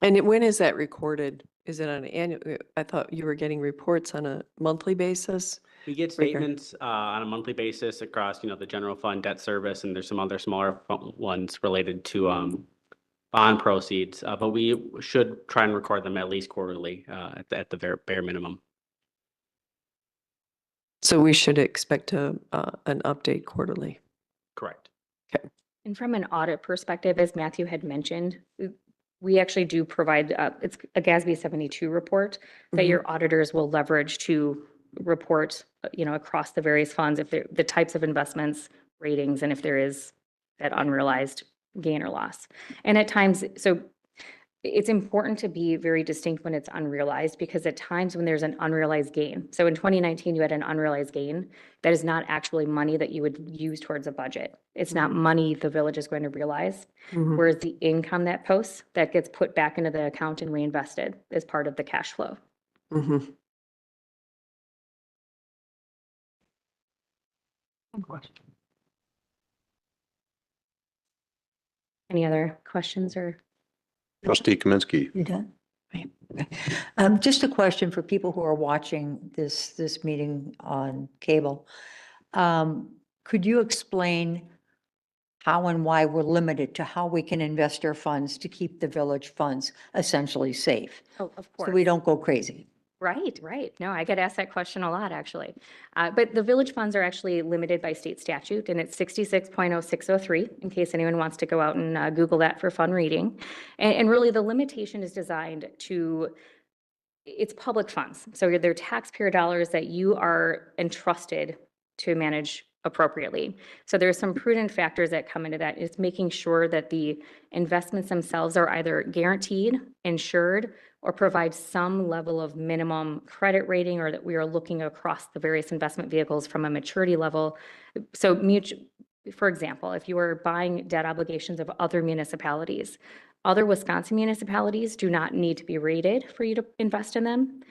And when is that recorded? Is it on an annual? I thought you were getting reports on a monthly basis. We get statements on a monthly basis across, the general fund, debt service, and there's some other smaller ones related to bond proceeds, but we should try and record them at least quarterly at the bare minimum. So we should expect an update quarterly. Correct. And from an audit perspective, as Matthew had mentioned, we actually do provide, it's a GASB 72 report that your auditors will leverage to report, across the various funds, if they're the types of investments, ratings, and if there is that unrealized gain or loss. And at times, so it's important to be very distinct when it's unrealized, because at times when there's an unrealized gain, so in 2019, you had an unrealized gain, that is not actually money that you would use towards a budget. It's not money the village is going to realize. Whereas the income that posts, that gets put back into the account and reinvested as part of the cash flow. Any other questions or? Trustee Kaminsky. You done? Right. Okay. Just a question for people who are watching this meeting on cable. Could you explain how and why we're limited to how we can invest our funds to keep the village funds essentially safe? Oh, of So course. we don't go crazy. Right, right. No, I get asked that question a lot, actually. But the village funds are actually limited by state statute, and it's 66.0603, in case anyone wants to go out and Google that for fun reading. And really, the limitation is designed to, it's public funds. So they're taxpayer dollars that you are entrusted to manage appropriately. So there's some prudent factors that come into that. It's making sure that the investments themselves are either guaranteed, insured, or provide some level of minimum credit rating, or that we are looking across the various investment vehicles from a maturity level. So for example, if you are buying debt obligations of other municipalities, other Wisconsin municipalities do not need to be rated for you to invest in them.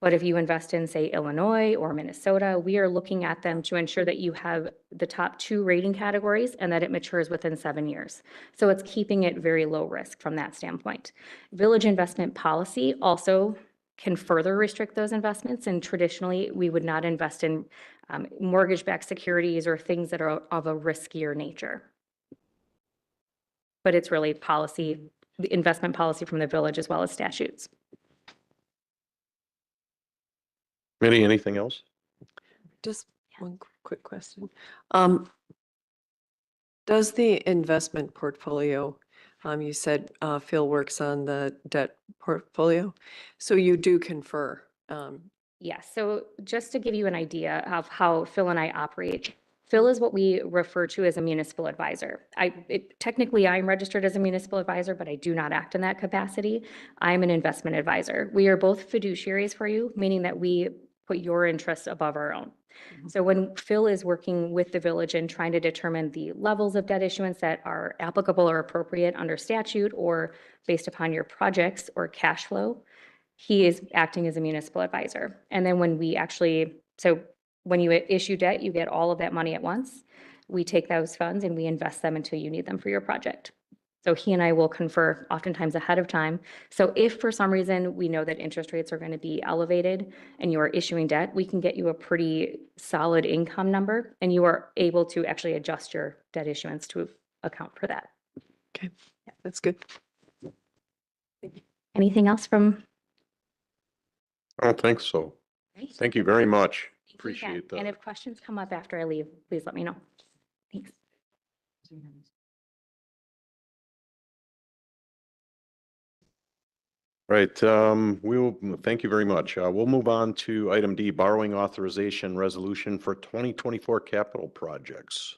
But if you invest in, say, Illinois or Minnesota, we are looking at them to ensure that you have the top 2 rating categories and that it matures within 7 years. So it's keeping it very low risk from that standpoint. Village investment policy also can further restrict those investments. And traditionally, we would not invest in mortgage-backed securities or things that are of a riskier nature. But it's really policy, the investment policy from the village as well as statutes. Committee, anything else? Just one quick question. Does the investment portfolio, you said Phil works on the debt portfolio, so you do confer? Yes, so just to give you an idea of how Phil and I operate, Phil is what we refer to as a municipal advisor. Technically, I'm registered as a municipal advisor, but I do not act in that capacity. I'm an investment advisor. We are both fiduciaries for you, meaning that we put your interests above our own. So when Phil is working with the village and trying to determine the levels of debt issuance that are applicable or appropriate under statute or based upon your projects or cash flow, he is acting as a municipal advisor. And then when when you issue debt, you get all of that money at once. We take those funds and we invest them until you need them for your project. So he and I will confer oftentimes ahead of time. So if for some reason we know that interest rates are going to be elevated and you are issuing debt, we can get you a pretty solid income number and you are able to actually adjust your debt issuance to account for that. Okay, that's good. Anything else from? I don't think so. Thank you very much. Appreciate that. And if questions come up after I leave, please let me know. Thanks. Right, thank you very much. We'll move on to item D, borrowing authorization resolution for 2024 capital projects.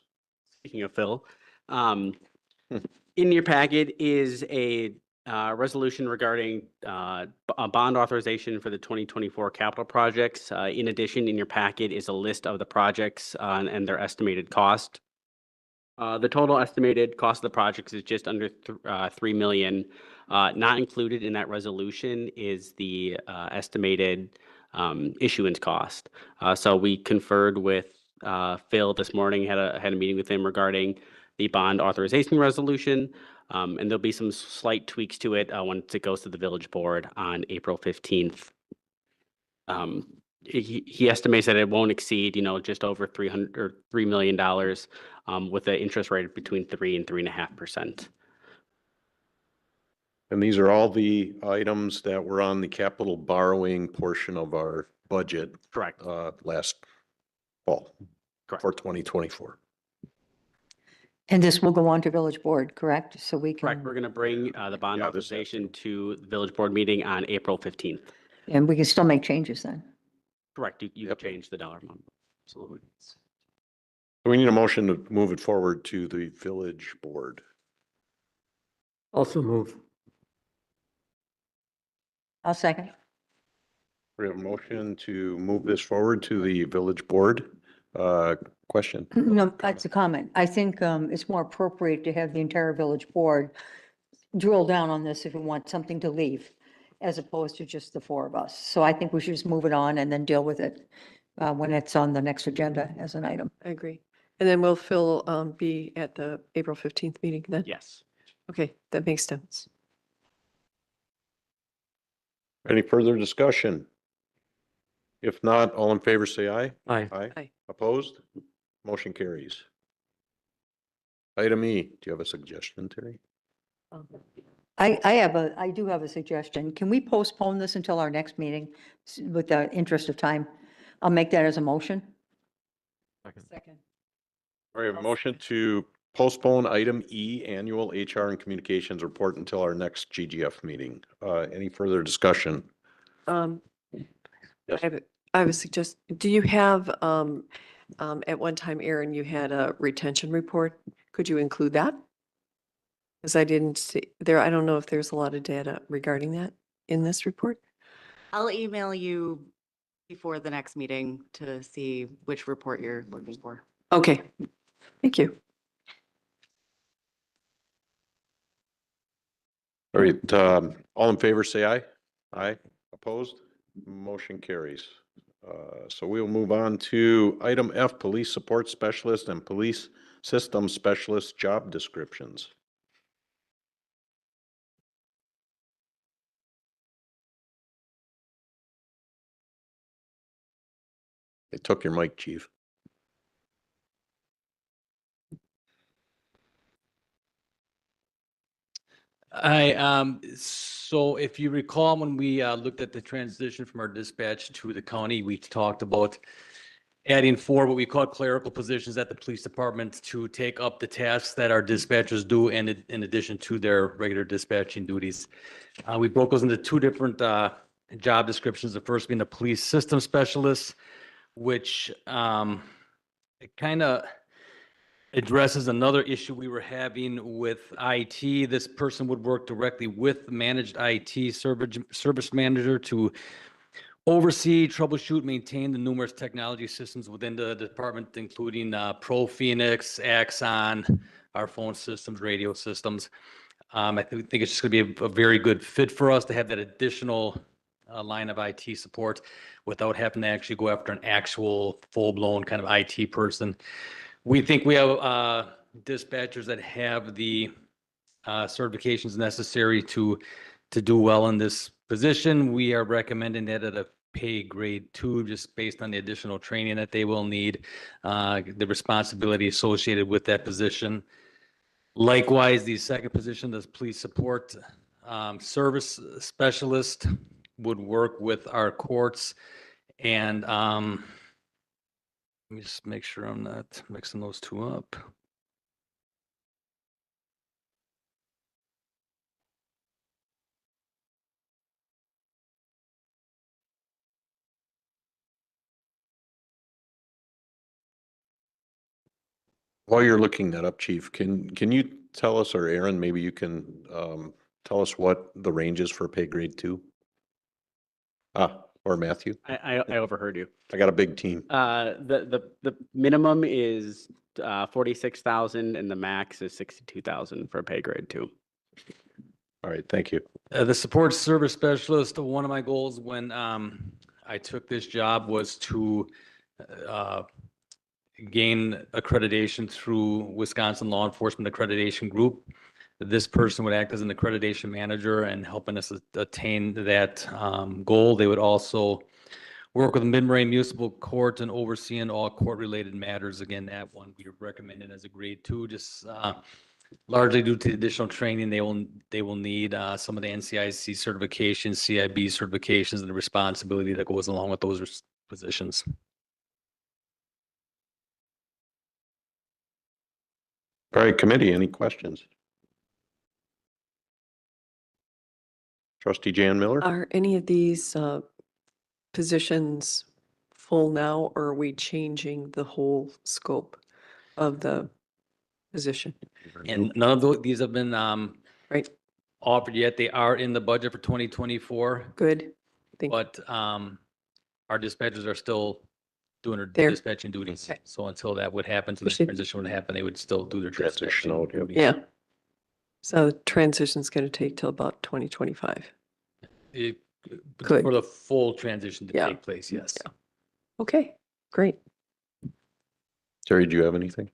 Speaking of Phil, in your packet is a resolution regarding a bond authorization for the 2024 capital projects. In addition, in your packet is a list of the projects and their estimated cost. The total estimated cost of the projects is just under 3 million. Not included in that resolution is the estimated issuance cost. So we conferred with Phil this morning, had a meeting with him regarding the bond authorization resolution. And there'll be some slight tweaks to it once it goes to the village board on April 15th. He estimates that it won't exceed, just over $3 million with an interest rate between 3 and 3.5%. And these are all the items that were on the capital borrowing portion of our budget. Correct. Last fall. Correct. For 2024. And this will go on to village board, correct? So we Correct. can, We're going to bring the bond Yeah, this authorization to the village board meeting on April 15th. and we can still make changes then. Correct. You Yep. change the dollar amount. Absolutely. We need a motion to move it forward to the village board. Also move. I'll second. We have a motion to move this forward to the village board. Question? No, that's a comment. I think it's more appropriate to have the entire village board drill down on this if we want something to leave, as opposed to just the 4 of us. So I think we should just move it on and then deal with it when it's on the next agenda as an item. I agree. And then will Phil be at the April 15th meeting then? Yes. Okay, that makes sense. Any further discussion? If not, all in favor, say aye. Aye. Aye. Opposed? Motion carries. Item E, do you have a suggestion, Terry? I do have a suggestion. Can we postpone this until our next meeting with the interest of time? I'll make that as a motion. Second. All right, a motion to postpone item E, annual HR and communications report until our next GGF meeting. Any further discussion? Yes. I have a suggestion. Do you have, at one time, Aaron, you had a retention report. Could you include that? Because I didn't see there, I don't know if there's a lot of data regarding that in this report. I'll email you before the next meeting to see which report you're looking for. Okay, thank you. All right, all in favor, say aye. Aye. Opposed? Motion carries. So we'll move on to item F, police support specialist and police system specialist job descriptions. They took your mic, chief. So if you recall, when we looked at the transition from our dispatch to the county, we talked about adding 4 what we call clerical positions at the police department to take up the tasks that our dispatchers do in addition to their regular dispatching duties. We broke those into 2 different job descriptions. The first being the police system specialist, which kind of addresses another issue we were having with IT. This person would work directly with managed IT service manager to oversee, troubleshoot, maintain the numerous technology systems within the department, including ProPhoenix, Axon, our phone systems, radio systems. I think it's just going to be a very good fit for us to have that additional line of IT support without having to actually go after an actual full-blown kind of IT person. We think we have dispatchers that have the certifications necessary to do well in this position. We are recommending that at a pay grade 2, just based on the additional training that they will need, the responsibility associated with that position. Likewise, the second position, the police support service specialist, would work with our courts and let me just make sure I'm not mixing those 2 up. While you're looking that up, chief, can you tell us, or Aaron, maybe you can tell us what the range is for pay grade 2? Or Matthew? I overheard you. I got a big team. The minimum is 46,000 and the max is 62,000 for pay grade 2. All right, thank you. The support service specialist, one of my goals when I took this job was to gain accreditation through Wisconsin Law Enforcement Accreditation Group. This person would act as an accreditation manager and helping us attain that goal. They would also work with the Mid-Moraine Municipal Court and overseeing all court-related matters. Again, that one we recommended as a grade 2, just largely due to the additional training they will need, some of the NCIC certifications, CIB certifications, and the responsibility that goes along with those positions. All right, committee, any questions? Trustee Jan Miller? Are any of these positions full now, or are we changing the whole scope of the position? And none of these have been Right, offered yet. They are in the budget for 2024, good. Thank you. but our dispatchers are still doing their There. dispatching duties. Okay. So until that would happen, so the Appreciate it. transition would happen, they would still do their Transition dispatching out, yeah. duties. Yeah. So the transition's going to take till about 2025. It- Good. For the full transition to Yeah. take place, yes. Okay, great. Terry, do you have anything?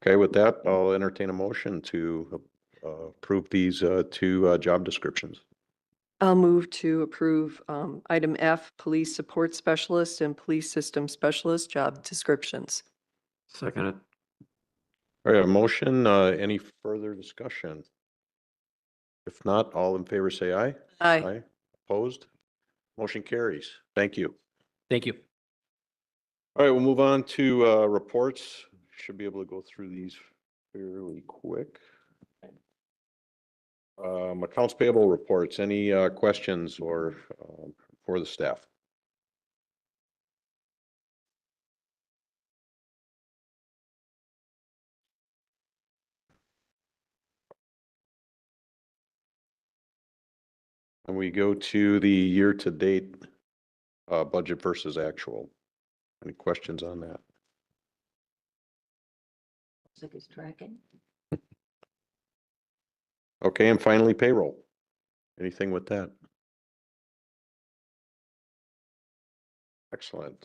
Okay, with that, I'll entertain a motion to approve these two job descriptions. I'll move to approve item F, police support specialist and police system specialist job descriptions. Second it. All right, a motion, any further discussion? If not, all in favor say aye. Aye. Opposed? Motion carries. Thank you. Thank you. All right, we'll move on to reports. Should be able to go through these fairly quick. Accounts payable reports, any questions or for the staff? And we go to the year-to-date budget versus actual. Any questions on that? Looks like it's tracking. Okay, and finally payroll. Anything with that? Excellent.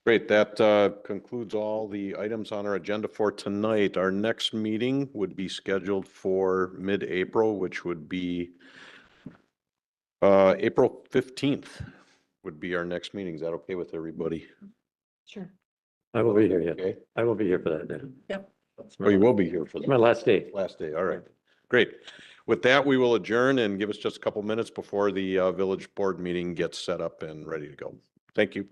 Great, that concludes all the items on our agenda for tonight. Our next meeting would be scheduled for mid-April, which would be April 15th would be our next meeting. Is that okay with everybody? Sure. I will be here, yeah. Okay. I will be here for that day. Yep. Oh, you will be here for It's my the last day. last day. All right. Great. With that, we will adjourn and give us just a couple minutes before the village board meeting gets set up and ready to go. Thank you.